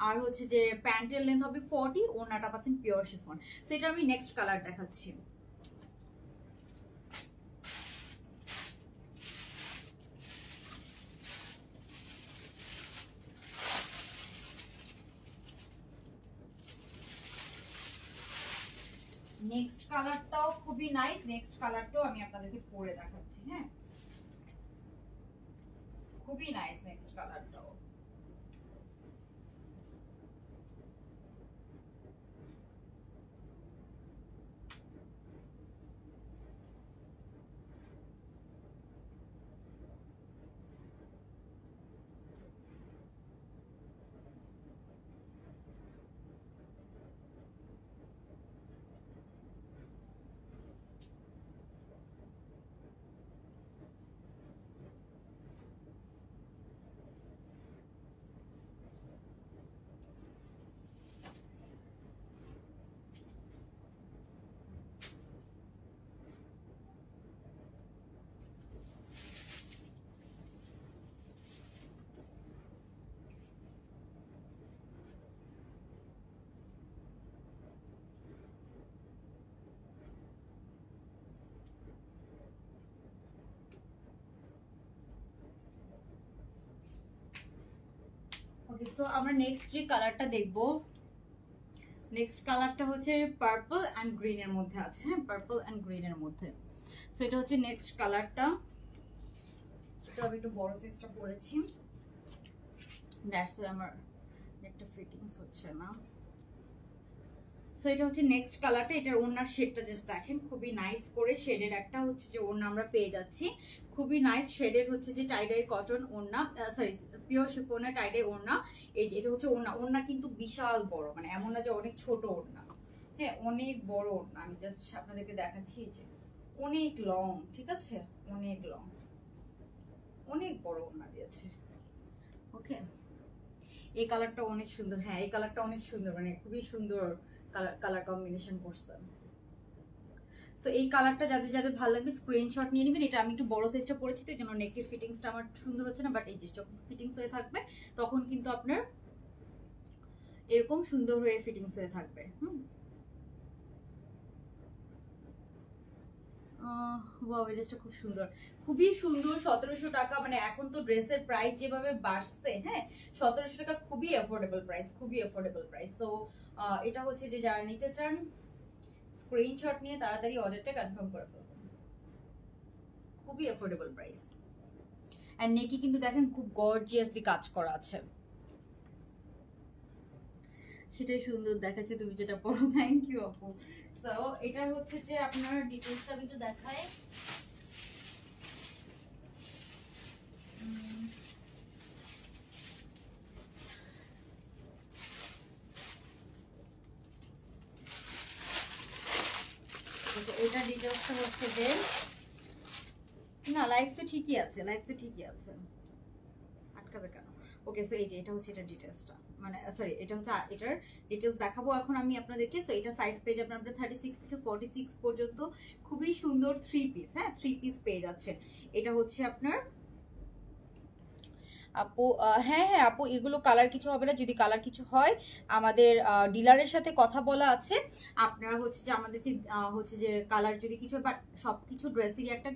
আর হচ্ছে যে প্যান্টের লেন্থ হবে 40, ওড়নাটা পাচ্ছেন পিওর শিফন। সো এটা আমি নেক্সট কালার দেখাচ্ছি। নেক্সট কালারটাও খুবই নাইস, নেক্সট কালারটাও আমি আপনাদেরকে পরে দেখাচ্ছি, হ্যাঁ খুবই নাইস নেক্সট কালারটাও। ওকে, সো আমরা নেক্সট যে কালারটা দেখবো, নেক্সট কালারটা হচ্ছে পার্পল অ্যান্ড গ্রিন এর মধ্যে আছে। হ্যাঁ, পার্পল অ্যান্ড গ্রিন এর মধ্যে। সো এটা হচ্ছে নেক্সট কালারটা। এটা আমি একটু বড় সাইজটা পরেছি, দ্যাটস ওয়াই আমার একটা ফিটিংস হচ্ছে না। সো এটা হচ্ছে নেক্সট কালারটা। এটার ওড়নার শেডটা জাস্ট দেখেন, খুবই নাইস করে শেডের একটা হচ্ছে যে ওড়না আমরা পেয়ে যাচ্ছি। খুবই নাইস শেডের হচ্ছে যে টাইডাই কটন ওড়না, সরি পিওর শিফনের টাইডাই ওড়না। এই যে এটা হচ্ছে ওড়না, ওড়না কিন্তু বিশাল বড়, মানে এমন না যে অনেক ছোট ওড়না, হ্যাঁ অনেক বড় ওড়না। আমি জাস্ট আপনাদেরকে দেখাচ্ছি, এই যে অনেক লং, ঠিক আছে, অনেক লং, অনেক বড় ওড়না দিয়েছে। ওকে, এই কালারটা অনেক সুন্দর। হ্যাঁ, এই কালারটা অনেক সুন্দর, মানে খুবই সুন্দর কালার কম্বিনেশন করছে। সো এই কালারটা যাদের যাদের ভালো লাগবে স্ক্রিনশট নিয়ে নেবেন। এটা আমি একটু বড় সাইজটা পরেছি তো, এই জন্য নেকের ফিটিংসটা আমার সুন্দর হচ্ছে না, বাট এই যে যখন ফিটিংস হয়ে থাকবে তখন কিন্তু আপনার এরকম সুন্দর হয়ে ফিটিংস হয়ে থাকবে। ওয়াও, এই ড্রেসটা খুব সুন্দর, খুবই সুন্দর। 1700 টাকা, মানে এখন তো ড্রেসের প্রাইস যেভাবে বাড়ছে, হ্যাঁ 1700 টাকা খুবই অ্যাফোর্ডেবল প্রাইস, খুবই অ্যাফোর্ডেবল প্রাইস। সো এটা হচ্ছে যে যারা নিতে চান স্ক্রিনশট নিয়ে তাড়াতাড়ি অর্ডারটা কনফার্ম করে ফেলবেন। খুবই অ্যাফোর্ডেবল প্রাইস। আর নেকি কিন্তু দেখেন খুব গর্জিয়াসলি কাজ করা আছে, সেটাই সুন্দর দেখাচ্ছে তুমি যেটা পড়ো। থ্যাংক ইউ আপু। সো এটা হচ্ছে যে আপনার ডিটেইলসটা আমি একটু দেখাই। এটা ডিটেইলসটা হচ্ছে যে, না লাইফ তো ঠিকই আছে, লাইফ তো ঠিকই আছে, আটকাবে কেন। ওকে, সো এই যে এটা হচ্ছে এটা ডিটেইলসটা, মানে সরি এটা হচ্ছে এটার ডিটেইলস দেখাবো এখন আমি আপনাদেরকে। সো এটা সাইজ পেয়ে যাবেন আপনার 36 থেকে 46 পর্যন্ত। খুবই সুন্দর 3 পিস, হ্যাঁ 3 পিস পেয়ে যাচ্ছে। এটা হচ্ছে আপনার আপু, হ্যাঁ হ্যাঁ আপু, এগুলো কালার কিছু হবে না। যদি কালার কিছু হয় আমাদের ডিলারের সাথে কথা বলা আছে। আপনারা হচ্ছে যে আমাদেরকে হচ্ছে যে কালার যদি কিছু, বাট সব কিছু ড্রেসেরই একটা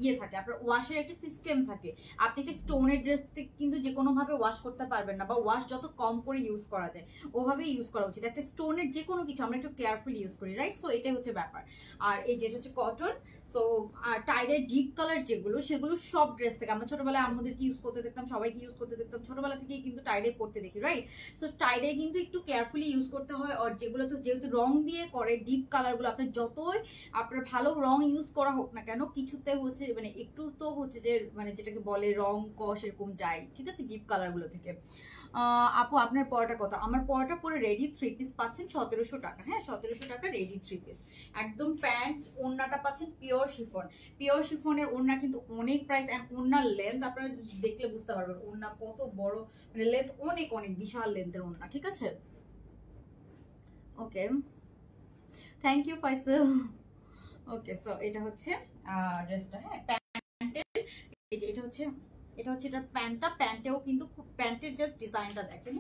ইয়ে থাকে, আপনার ওয়াশের একটা সিস্টেম থাকে। আপনি একটা স্টোনের ড্রেস কিন্তু যে কোনোভাবে ওয়াশ করতে পারবেন না, বা ওয়াশ যত কম করে ইউজ করা যায় ওভাবেই ইউজ করা উচিত। একটা স্টোনের যে কোনো কিছু আমরা একটু কেয়ারফুলি ইউজ করি, রাইট। সো এটাই হচ্ছে ব্যাপার। আর এই যেটা হচ্ছে কটন। সো আর টাইডের ডিপ কালার যেগুলো, সেগুলো সব ড্রেস থেকে আমরা ছোটবেলায় আমাদেরকে ইউজ করতে দেখতাম, সবাইকে ইউজ করতে দেখতাম, ছোটবেলা থেকেই কিন্তু টাইডে পড়তে দেখি, রাইট। সো টাইডে কিন্তু একটু কেয়ারফুলি ইউজ করতে হয়। আর যেগুলো তো যেহেতু রং দিয়ে করে ডিপ কালারগুলো, আপনার যতই আপনার ভালো রং ইউজ করা হোক না কেন, কিছুতে হচ্ছে মানে একটু তো হচ্ছে যে মানে যেটাকে বলে রং কষ এরকম যায়, ঠিক আছে, ডিপ কালারগুলো থেকে। আপু আপনার পড়াটা কত? আমার পড়াটা পরে রেডি 3 পিস পাচ্ছেন 1700 টাকা। হ্যাঁ 1700 টাকা রেডি 3 পিস একদম। প্যান্ট ওড়নাটা পাচ্ছেন পিওর শিফন। পিওর শিফনের ওড়না কিন্তু অনেক প্রাইস, অ্যান্ড ওড়নার লেন্থ আপনারা দেখলে বুঝতে পারবেন ওড়না কত বড়, মানে লেন্থ অনেক অনেক বিশাল লেন্থের ওড়না, ঠিক আছে। Okay, thank you Faisal. Okay, so এটা হচ্ছে ড্রেসটা, হ্যাঁ প্যান্টের এই যে এটা হচ্ছে এটার প্যান্টটা। প্যান্টেও কিন্তু খুব, প্যান্টের জাস্ট ডিজাইনটা দেখেন,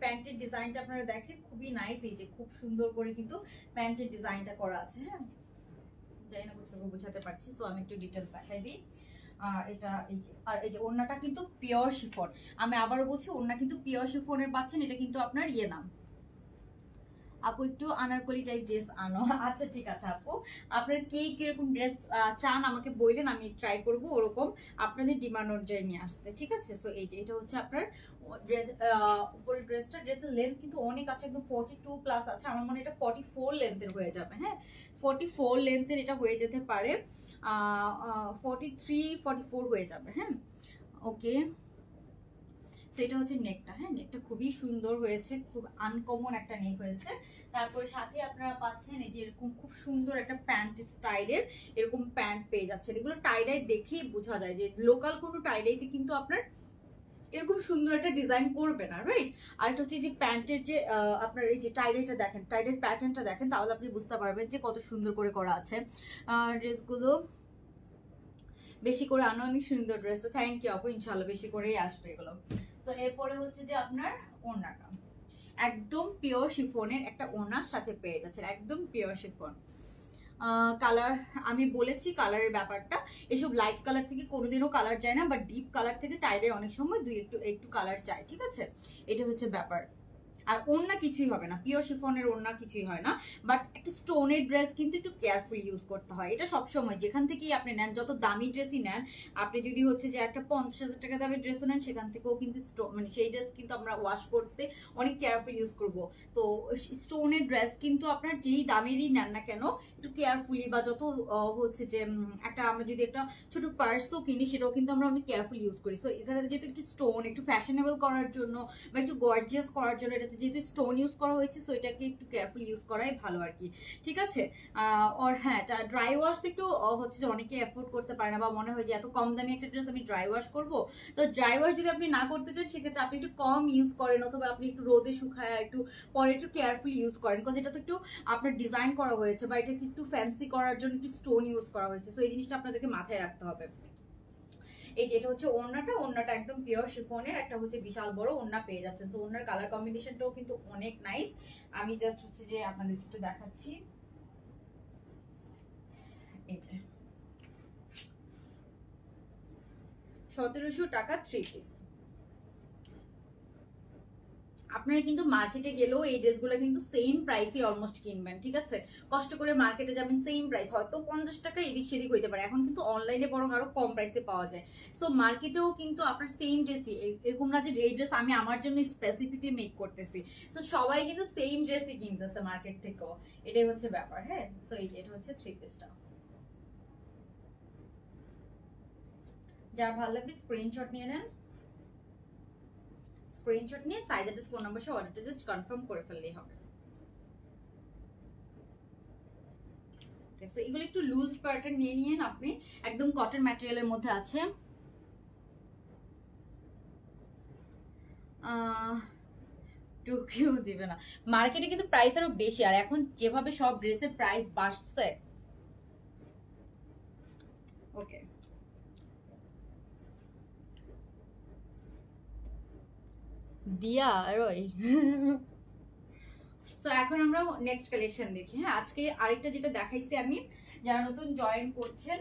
প্যান্টের ডিজাইনটা আপনারা দেখেন খুবই নাইস। এই যে খুব সুন্দর করে কিন্তু প্যান্টের ডিজাইনটা করা আছে, হ্যাঁ জানি না কতটুকু বোঝাতে পারছি। সো আমি একটু ডিটেলস দেখাই দিই। এটা এই যে, আর এই যে ওড়নাটা কিন্তু পিওর শিফন। আমি আবারও বলছি ওড়না কিন্তু পিওর শিফনের পাচ্ছেন। এটা কিন্তু আপনার ইয়ে নাম আপু, একটু আনারকলি টাইপ ড্রেস আনো। আচ্ছা ঠিক আছে আপু, আপনার কে কিরকম ড্রেস চান আমাকে বললেন, আমি ট্রাই করব ওরকম আপনাদের ডিমান্ড অনুযায়ী নিয়ে আসতে, ঠিক আছে। সো এই যে এটা হচ্ছে আপনার ড্রেস, উপরের ড্রেসটা, ড্রেসের লেন্থ কিন্তু অনেক আছে, একদম 42 প্লাস আছে। আমার মনে হয় এটা 44 লেন্থের হয়ে যাবে, হ্যাঁ 44 লেন্থের এটা হয়ে যেতে পারে, 43 44 হয়ে যাবে, হ্যাঁ ওকে। সেটা হচ্ছে নেকটা, হ্যাঁ নেকটা খুবই সুন্দর হয়েছে, খুব আনকমন একটা নেক হয়েছে। তারপরে সাথে আপনারা পাচ্ছেন এই যে এরকম খুব সুন্দর একটা প্যান্ট স্টাইলের এরকম প্যান্ট পেয়ে যাচ্ছেন। এগুলো টাইডাই দেখেই বোঝা যায় যে লোকাল কোনো টাইডাইতে কিন্তু আপনার এরকম সুন্দর একটা ডিজাইন করবে না, রাইট। আর এটা হচ্ছে যে প্যান্টের যে আপনার এই যে টাইডাইটা দেখেন, টাইডের প্যাটার্নটা দেখেন, তাহলে আপনি বুঝতে পারবেন যে কত সুন্দর করে করা আছে। ড্রেসগুলো বেশি করে আনো, অনেক সুন্দর ড্রেস। তো থ্যাংক ইউ আপু, ইনশাল্লাহ বেশি করেই আসবে এগুলো। তো এরপরে হচ্ছে যে আপনার ওড়নাটা একদম পিওর শিফনের একটা ওড়না সাথে পেয়ে যাচ্ছেন, একদম পিওর শিফন। কালার আমি বলেছি কালারের ব্যাপারটা, এসব লাইট কালার থেকে কোনোদিনও কালার যায় না, বাট ডিপ কালার থেকে টাইডে অনেক সময় একটু একটু কালার যায়, ঠিক আছে, এটা হচ্ছে ব্যাপার। আর ওড়না কিছুই হবে না, পিওর শিফনের ওড়না কিছুই হয় না, বাট একটা স্টোনের ড্রেস কিন্তু একটু কেয়ারফুল ইউজ করতে হয়। এটা সবসময় যেখান থেকেই আপনি নেন, যত দামি ড্রেসই নেন, আপনি যদি হচ্ছে যে একটা 50,000 টাকা দামের ড্রেসও নেন, সেখান থেকেও কিন্তু মানে সেই ড্রেস কিন্তু আমরা ওয়াশ করতে অনেক কেয়ারফুল ইউজ করব। তো স্টোনের ড্রেস কিন্তু আপনার যেই দামেরই নেন না কেন, একটু কেয়ারফুলি, বা যত হচ্ছে যে একটা আমরা যদি একটা ছোট পার্সও কিনি, সেটাও কিন্তু আমরা অনেক কেয়ারফুল ইউজ করি। সো এখানে যেহেতু একটু স্টোন, একটু ফ্যাশনেবল করার জন্য বা একটু গর্জিয়াস করার জন্য এটাতে যেহেতু স্টোন ইউজ করা হয়েছে, সো এটাকে একটু কেয়ারফুল ইউজ করাই ভালো আর কি, ঠিক আছে। আর হ্যাঁ, ড্রাই ওয়াশ তো একটু হচ্ছে যে অনেকে অ্যাফোর্ড করতে পারে না, বা মনে হয় যে এত কম দামি একটা ড্রেস আমি ড্রাই ওয়াশ করবো। তো ড্রাই ওয়াশ যদি আপনি না করতে চান, সেক্ষেত্রে আপনি একটু কম ইউজ করেন, অথবা আপনি একটু রোদে শুকায় একটু পরে একটু কেয়ারফুল ইউজ করেন, বিকজ এটা তো একটু আপনার ডিজাইন করা হয়েছে, বা এটাকে একটু ফ্যান্সি করার জন্য একটু স্টোন ইউজ করা হয়েছে। সো এই জিনিসটা আপনাদেরকে মাথায় রাখতে হবে। এই যে এটা হচ্ছে ওড়নাটা একদম পিওর শিফনের, একটা হচ্ছে বিশাল বড় ওড়না পেয়ে যাচ্ছেন। তো ওড়নার কালার কম্বিনেশনটাও কিন্তু অনেক নাইস। আমি জাস্ট হচ্ছে যে আপনাদেরকে একটু দেখাচ্ছি। এই যে 1700 টাকা 3 পিস। আপনারা কিন্তু মার্কেটে গেলেও এই ড্রেসগুলো কিন্তু সেম প্রাইসে অলমোস্ট কিনবেন, ঠিক আছে। কষ্ট করে মার্কেটে যাবেন, সেম প্রাইস, হয়তো 50 টাকা এদিক সেদিক হইতে পারে, এখন কিন্তু অনলাইনে বরং আরো কম প্রাইসে পাওয়া যায়। সো মার্কেটেও কিন্তু আপনার সেম ড্রেসই, এরকম না যে এই ড্রেস আমি আমার জন্য স্পেসিফিকলি মেক করতেছি। সো সবাই কিন্তু সেম ড্রেসই কিনতেছে মার্কেট থেকেও, এটাই হচ্ছে ব্যাপার। হ্যাঁ, সো এই যে এটা হচ্ছে 3 পিসটা। যার ভালো লাগবে স্ক্রিনশট নিয়ে নেন, স্ক্রিনশট নিয়ে সাইজ অ্যাড্রেস ফোন নাম্বার সহ অর্ডারটা জাস্ট কনফার্ম করে ফেললেই হবে। সো এগুলো একটু লুজ প্যাটার্ন নিয়ে নিয়েন আপনি, একদম কটন ম্যাটেরিয়ালের মধ্যে আছে। টুকিও দিবে না, মার্কেটে কিন্তু প্রাইস আরো বেশি, আর এখন যেভাবে সব ড্রেসের প্রাইস বাড়ছে। ওকে, দিয়া রয়। সো এখন আমরা নেক্সট কালেকশন দেখি। হ্যাঁ, আজকে আরেকটা যেটা দেখাইছি আমি, যারা নতুন জয়েন করছেন,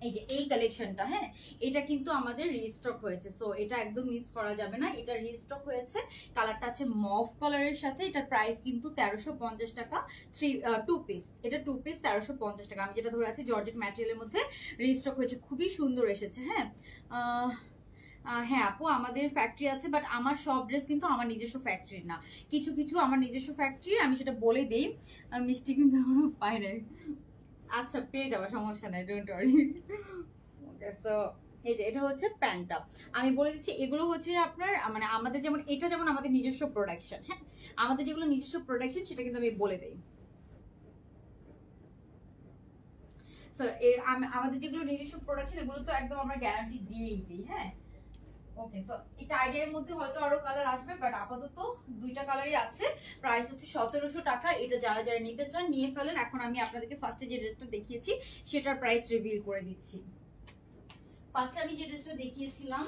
এই যে এই কালেকশনটা, হ্যাঁ এটা কিন্তু আমাদের রিস্টক হয়েছে। সো এটা একদম মিস করা যাবে না, এটা রিস্টক হয়েছে। কালারটা আছে মভ কালারের সাথে, এটার প্রাইস কিন্তু 1350 টাকা। 2 পিস, এটা 2 পিস 1350 টাকা। আমি যেটা ধরে আছি জর্জেট ম্যাটেরিয়ালের মধ্যে রিস্টক হয়েছে, খুবই সুন্দর এসেছে। হ্যাঁ, হ্যাঁ আপু, আমাদের ফ্যাক্টরি আছে, বাট আমার সব ড্রেস কিন্তু আমার নিজস্ব ফ্যাক্টরি না, কিছু কিছু আমার নিজস্ব ফ্যাক্টরি, আমি সেটা বলে দিই। মিষ্টি কিন্তু এখনো পাই নাই। আচ্ছা, পেয়ে যাবো, সমস্যা নাই, ডোন্ট ওয়ারি। ওকে, সো এই যে এটা হচ্ছে প্যান্টটা, আমি বলে দিচ্ছি এগুলো হচ্ছে আপনার মানে আমাদের যেমন এটা যেমন আমাদের নিজস্ব প্রোডাকশন। হ্যাঁ, আমাদের যেগুলো নিজস্ব প্রোডাকশন সেটা কিন্তু আমি বলে দিই। সো আমাদের যেগুলো নিজস্ব প্রোডাকশন, এগুলো তো একদম আমরা গ্যারান্টি দিয়েই দিই। হ্যাঁ, ওকে, সো এটা আইডিয়ার মধ্যে হয়তো আরো কালার আসবে, বাট আপাতত দুইটা কালারই আছে। প্রাইস হচ্ছে 1700 টাকা। এটা যারা যারা নিতে চান নিয়ে ফেলেন। এখন আমি আপনাদেরকে ফার্স্টে যে ড্রেসটা দেখিয়েছি সেটার প্রাইস রিভিল করে দিচ্ছি। ফার্স্টে আমি যে ড্রেসটা দেখিয়েছিলাম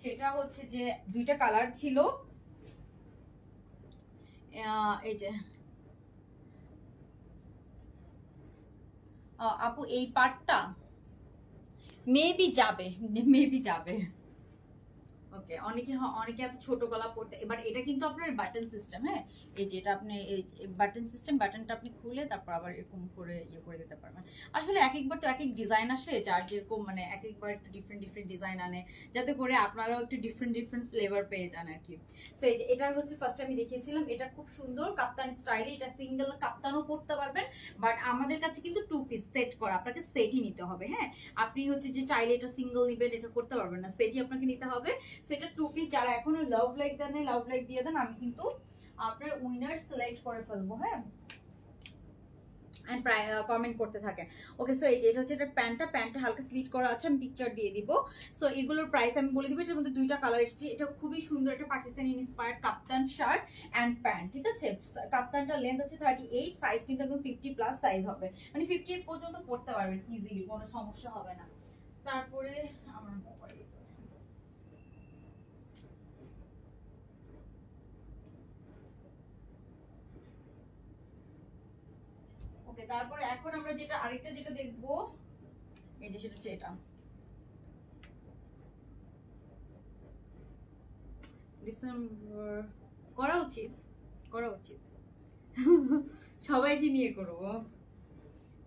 সেটা হচ্ছে যে দুইটা কালার ছিল, এই যে আপু এই পার্টটা মেবি যাবে, মেবি যাবে। ওকে, অনেকে এত ছোট গলা পড়তে, এবার এটা কিন্তু আপনার বাটন সিস্টেম। হ্যাঁ, এই যে এটা আপনি এই বাটন সিস্টেম, বাটনটা আপনি খুলে তারপর আবার এরকম করে ইয়ে করে দিতে পারবেন। আসলে এক একবার তো এক এক ডিজাইন আসে, যার যেরকম মানে এক একবার একটু ডিফারেন্ট ডিফারেন্ট ডিজাইন আনে, যাতে করে আপনারাও একটু ডিফারেন্ট ডিফারেন্ট ফ্লেভার পেয়ে যান আর কি। সো এই যে এটার হচ্ছে ফার্স্ট আমি দেখিয়েছিলাম, এটা খুব সুন্দর কাপ্তান স্টাইলে, এটা সিঙ্গেল কাপ্তানও পড়তে পারবেন, বাট আমাদের কাছে কিন্তু 2 পিস সেট করা, আপনাকে সেটই নিতে হবে। হ্যাঁ, আপনি হচ্ছে যে চাইলে এটা সিঙ্গেল নিবেন, এটা করতে পারবেন না, সেটই আপনাকে নিতে হবে। সেটা 2 পিস। যারা এখনো লাভ লাইক দেন, লাভ লাইক দিয়ে দেন, আমি কিন্তু আপনার উইনার সিলেক্ট করে ফেলবো। হ্যাঁ, এন্ড কমেন্ট করতে থাকেন। ওকে, সো এই যে এটা হচ্ছে এটা প্যান্টটা হালকা স্লিট করা আছে, আমি পিকচার দিয়ে দিব। সো এগুলোর প্রাইস আমি বলে দিব। এটার মধ্যে দুইটা কালার এসেছে, এটা খুবই সুন্দর একটা Pakistani inspired kaftan shirt and pant, ঠিক আছে। কাপ্তানটা লেন্থ আছে 38, সাইজ কিন্তু একদম 50+ সাইজ হবে, মানে 50 পর্যন্ত পড়তে পারবেন ইজিলি, কোনো সমস্যা হবে না। তারপরে আমার মোবাইল, ওকে, তারপরে এখন আমরা যেটা আরেকটা যেটা দেখবো, এই যে সেটা হচ্ছে এটা ডিসেম্বর, করা উচিত করা উচিত সবাইকে নিয়ে করবো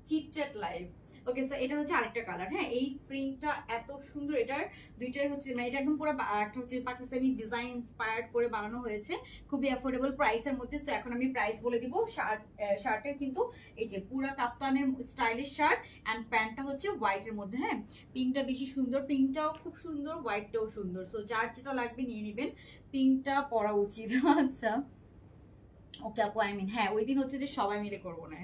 চিটচ্যাট লাইভ। ওকে, সো এটা হচ্ছে আরেকটা কালার। হ্যাঁ, এই প্রিন্টটা এত সুন্দর, এটার দুইটাই হচ্ছে মানে এটা একদম পুরো একটা হচ্ছে পাকিস্তানি ডিজাইন ইন্সপায়ার্ড করে বানানো হয়েছে, খুবই অ্যাফোর্ডেবল প্রাইসের মধ্যে। সো এখন আমি প্রাইস বলে দিব। শার্টের কিন্তু এই যে পুরা কাপ্তানের স্টাইলিশ শার্ট অ্যান্ড প্যান্টটা হচ্ছে হোয়াইটের মধ্যে। হ্যাঁ, পিঙ্কটা বেশি সুন্দর, পিঙ্কটাও খুব সুন্দর, হোয়াইটটাও সুন্দর। সো যার যেটা লাগবে নিয়ে নেবেন, পিঙ্কটা পরা উচিত। আচ্ছা ওকে আপু, আই মিন হ্যাঁ ওই দিন হচ্ছে যে সবাই মিলে করবো না।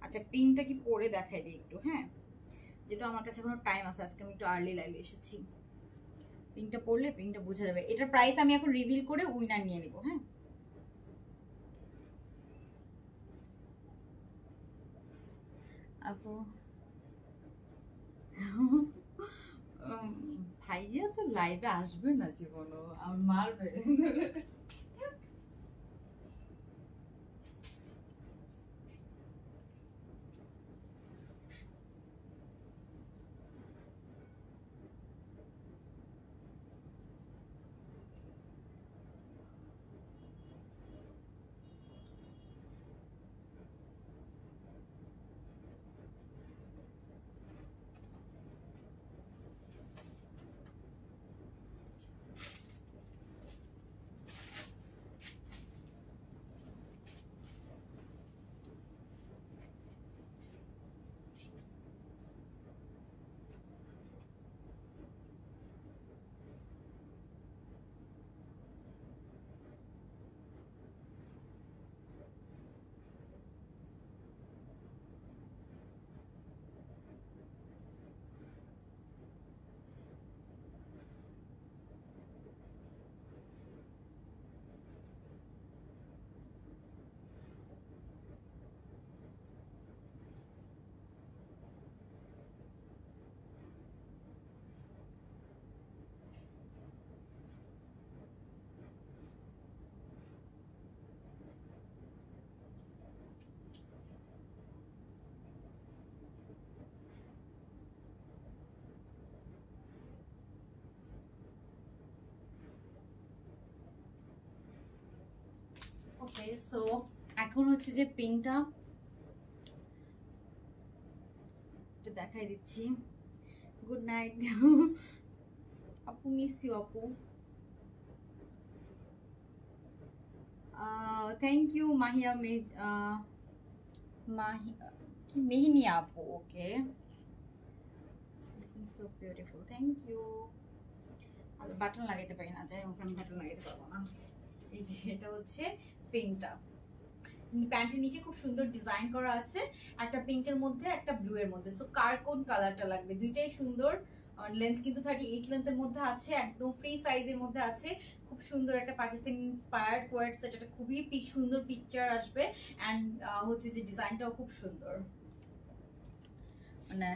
আচ্ছা, পিঙ্কটা কি পরে দেখাই দিই একটু। হ্যাঁ, যেহেতু আমার কাছে এখনো টাইম আছে, আজকে আমি একটু আর্লি লাইভে এসেছি। পিঙ্কটা পরলে পিঙ্কটা বোঝা যাবে। এটার প্রাইস আমি এখন রিভিল করে উইনার নিয়ে নিব। হ্যাঁ, আপু ভাইয়া তো লাইভে আসবে না জীবনও, আমার মারবে। ওকে, সো এখন হচ্ছে যে পিঙ্কটা দেখাই দিচ্ছি। গুড নাইট আপু, মিস ইউ আপু। থ্যাংক ইউ মাহিয়া কি মেহিনিয়া আপু। Okay, so beautiful, thank you. Button লাগাইতে পারি না, যাই হোক আমি বাটন লাগাইতে পারবো না। এই যে এটা হচ্ছে পিঙ্কটা, প্যান্টের নিচে খুব সুন্দর ডিজাইন করা আছে, একটা পিঙ্কের মধ্যে একটা ব্লু এর মধ্যে। সো কার কোন কালারটা লাগবে, দুইটাই সুন্দর। লেন্থ কিন্তু 38 লেন্থের মধ্যে আছে, একদম ফ্রি সাইজের মধ্যে আছে। খুব সুন্দর একটা পাকিস্তানি ইন্সপায়ার্ড কোয়ার্ড সেট, এটা খুবই সুন্দর পিকচার আসবে অ্যান্ড হচ্ছে যে ডিজাইনটাও খুব সুন্দর। মানে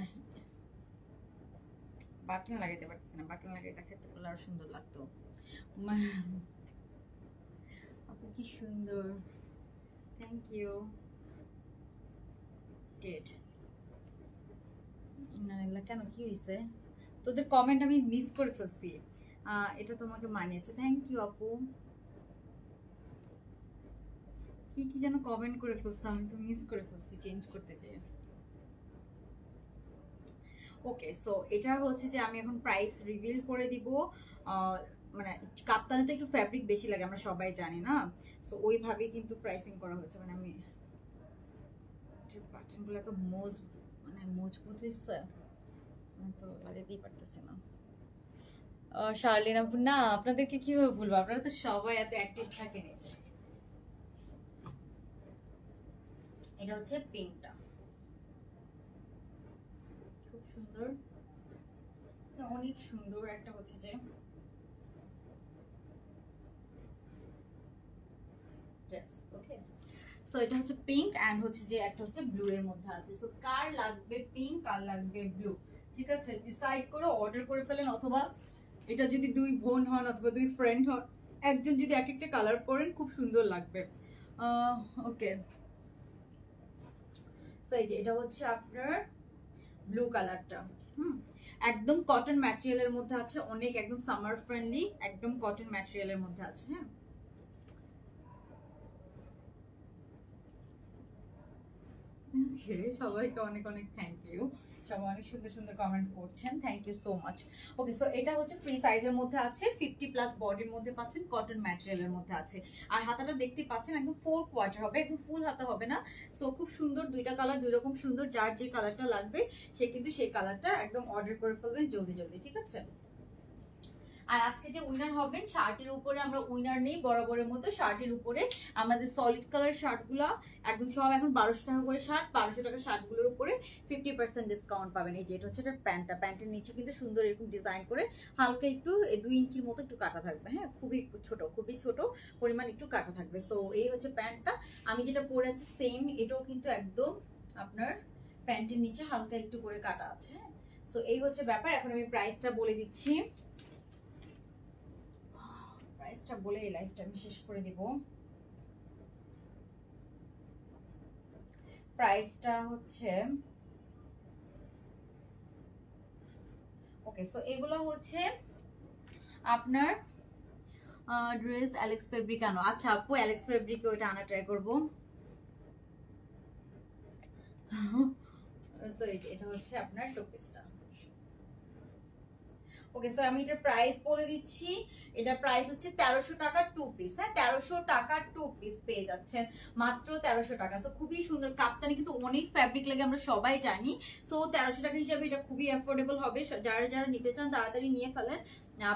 বাটন লাগাইতে পারতেছি না, বাটন লাগাই দেখাতে পারলে আরো সুন্দর লাগতো। আপু কি সুন্দর, থ্যাংক ইউ। ডেট ইন্নালিল্লাহ, কেন কি হয়েছে? তোদের কমেন্ট আমি মিস করে ফেলছি। এটা তোমাকে মানিয়েছে, থ্যাংক ইউ আপু। কি কি যেন কমেন্ট করে ফেলছে, আমি তো মিস করে ফেলছি চেঞ্জ করতে যেয়ে। ওকে, সো এটা হচ্ছে যে আমি এখন প্রাইস রিভিল করে দিব। মানে কাপ্তানে তো একটু ফ্যাব্রিক বেশি লাগে, আমরা সবাই জানি না। সো ওইভাবেই কিন্তু প্রাইসিং করা হয়েছে। মানে আমি বাটনগুলো এত মজবুত হয়েছে, আমি তো লাগাতেই পারতেছি না। শার্লিন আপু, না আপনাদেরকে কিভাবে বলবো, আপনারা তো সবাই এত অ্যাক্টিভ থাকেন। এই যে এটা হচ্ছে পিঙ্কটা, খুব সুন্দর, অনেক সুন্দর একটা হচ্ছে যে ড্রেস। ওকে, সো এটা হচ্ছে পিঙ্ক অ্যান্ড হচ্ছে যে একটা হচ্ছে ব্লু এর মধ্যে আছে। সো কার লাগবে পিঙ্ক, কার লাগবে ব্লু, ঠিক আছে, ডিসাইড করে অর্ডার করে ফেলেন। অথবা এটা যদি দুই বোন হন অথবা দুই ফ্রেন্ড হন, একজন যদি এক একটা কালার পরেন খুব সুন্দর লাগবে। ওকে, সো এই যে এটা হচ্ছে আপনার ব্লু কালারটা। একদম কটন ম্যাটেরিয়ালের মধ্যে আছে, অনেক একদম সামার ফ্রেন্ডলি, একদম কটন ম্যাটেরিয়ালের মধ্যে আছে। হ্যাঁ, সবাইকে অনেক অনেক থ্যাংক ইউ, সবাই অনেক সুন্দর সুন্দর কমেন্ট করছেন, thank you so much. Okay, so এটা হচ্ছে ফ্রি সাইজের মধ্যে আছে, 50+ বডির মধ্যে পাচ্ছেন, কটন ম্যাটেরিয়ালের মধ্যে আছে। আর হাতাটা দেখতে পাচ্ছেন একদম 4 কোয়ার্টার হবে, একদম ফুল হাতা হবে না। সো খুব সুন্দর, দুইটা কালার দুই রকম সুন্দর, যার যে কালারটা লাগবে সে কিন্তু সেই কালারটা একদম অর্ডার করে ফেলবেন জলদি জলদি, ঠিক আছে। আর আজকে যে উইনার হবেন, শার্টের উপরে আমরা উইনার নেই বরাবরের মতো। শার্টের উপরে আমাদের সলিড কালার শার্টগুলো একদম সব এখন 1200 টাকা করে শার্ট, 1200 টাকা শার্টগুলোর উপরে 50% ডিসকাউন্ট পাবেন। এই যে এটা হচ্ছে এটা প্যান্টটা, প্যান্টের নিচে কিন্তু সুন্দর এরকম ডিজাইন করে হালকা একটু 2 ইঞ্চির মতো একটু কাটা থাকবে। হ্যাঁ, খুবই ছোট পরিমাণ একটু কাটা থাকবে। তো এই হচ্ছে প্যান্টটা, আমি যেটা পরে আছি সেম, এটাও কিন্তু একদম আপনার প্যান্টের নিচে হালকা একটু করে কাটা আছে। হ্যাঁ, সো এই হচ্ছে ব্যাপার। এখন আমি প্রাইসটা বলে দিচ্ছি, প্রাইসটা বলে এই লাইভটা আমি শেষ করে দিব। প্রাইসটা হচ্ছে, ওকে, সো এগুলো হচ্ছে আপনার ড্রেস অ্যালেক্স ফেব্রিক আনো। আচ্ছা আপু, অ্যালেক্স ফেব্রিকে ওইটা আনা ট্রাই করবো। সো এটা হচ্ছে আপনার টপিসটা। ওকে, সো আমি এটা প্রাইস বলে দিচ্ছি। এটা প্রাইস হচ্ছে 1300 টাকা 2 পিস। হ্যাঁ, 1300 টাকা 2 পিস পেয়ে যাচ্ছেন মাত্র 1300 টাকা। সো খুবই সুন্দর, কাপ্তানি কিন্তু অনেক ফ্যাব্রিক লাগে আমরা সবাই জানি। সো 1300 টাকা হিসাবে এটা খুবই অ্যাফোর্ডেবল হবে, যারা যারা নিতে চান তাড়াতাড়ি নিয়ে ফেলেন।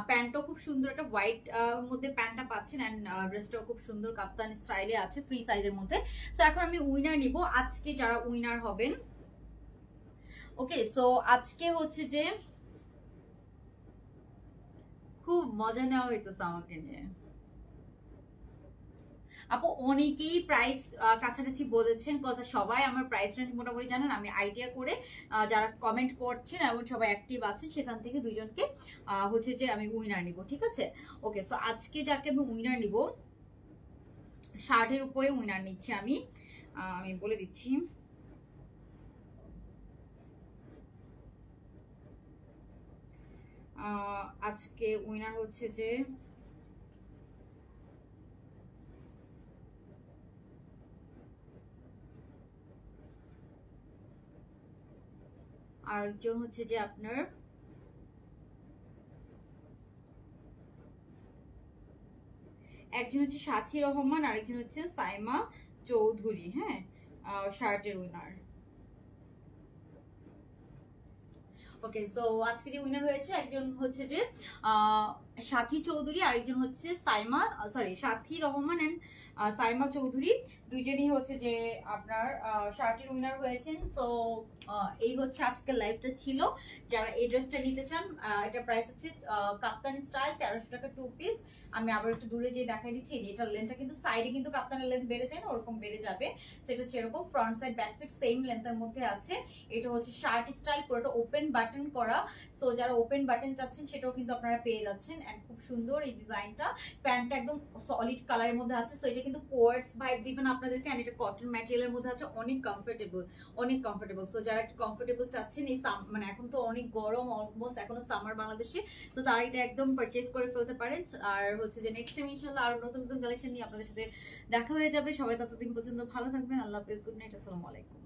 প্যান্টটাও খুব সুন্দর, একটা হোয়াইট মধ্যে প্যান্টটা পাচ্ছেন, অ্যান্ড ড্রেসটাও খুব সুন্দর কাপ্তানি স্টাইলে আছে, ফ্রি সাইজের মধ্যে। সো এখন আমি উইনার নিব, আজকে যারা উইনার হবেন। ওকে, সো আজকে হচ্ছে যে খুব মজা নেওয়া হইতেছে আমাকে নিয়ে। আপু অনেকেই প্রাইস কাছাকাছি বলেছেন, কথা সবাই আমার প্রাইস রেঞ্জ মোটামুটি জানেন, আমি আইডিয়া করে যারা কমেন্ট করছেন এবং সবাই অ্যাক্টিভ আছেন সেখান থেকে দুইজনকে হচ্ছে যে আমি উইনার নিব, ঠিক আছে। ওকে, সো আজকে যাকে আমি উইনার নিব, শার্টের উপরে উইনার নিচ্ছি আমি, আমি বলে দিচ্ছি। আজকে উইনার হচ্ছে যে আরেকজন হচ্ছে যে আপনার একজন হচ্ছে সাথী রহমান, আরেকজন হচ্ছে সাইমা চৌধুরী। হ্যাঁ, শার্টের উইনার। ওকে, সো আজকে যে উইনার হয়েছে একজন হচ্ছে যে সাথী চৌধুরী, আরেকজন হচ্ছে Saima, sorry Sathi Rahman and Saima Chowdhury, দুইজনই হচ্ছে যে আপনার শার্টের উইনার হয়েছেন। সো এই হচ্ছে আজকের লাইভটা ছিল। যারা এই ড্রেসটা নিতে চান, এটা প্রাইস হচ্ছে কাপ্তানি স্টাইল 1300 টাকা 2 পিস। আমি আবার একটু দূরে যেয়ে দেখাই দিচ্ছি যে এটার লেন্থটা কিন্তু সাইডে কিন্তু কাপ্তানের লেন্থ বেড়ে যায় না, ওরকম বেড়ে যাবে। সেটা হচ্ছে এরকম, front side back side same লেন্থের মধ্যে আছে। এটা হচ্ছে শার্ট স্টাইল, পুরোটা ওপেন বাটন করা। সো যারা ওপেন বাটন চাচ্ছেন সেটাও কিন্তু আপনারা পেয়ে যাচ্ছেন, এন্ড খুব সুন্দর এই ডিজাইনটা। প্যান্টটা একদম সলিড কালারের মধ্যে আছে, সো এটা কিন্তু কোয়ার্টস ভাইব দিবেন আপনাদেরকে, এন্ড এটা কটন ম্যাটেরিয়ালের মধ্যে আছে, অনেক কমফোর্টেবল, অনেক কমফোর্টেবল। সো যারা একটু কমফোর্টেবল চাচ্ছেন, এই মানে এখন তো অনেক গরম, অলমোস্ট এখনো সামার বাংলাদেশে, তো তারা এটা একদম পারচেজ করে ফেলতে পারেন। আর হচ্ছে যে নেক্সট টাইম ইনশাআল্লাহ আরো নতুন নতুন কালেকশন নিয়ে আপনাদের সাথে দেখা হয়ে যাবে। সবাই ততদিন পর্যন্ত ভালো থাকবেন, আল্লাহ হাফেজ, গুড নাইট, আসসালামু আলাইকুম।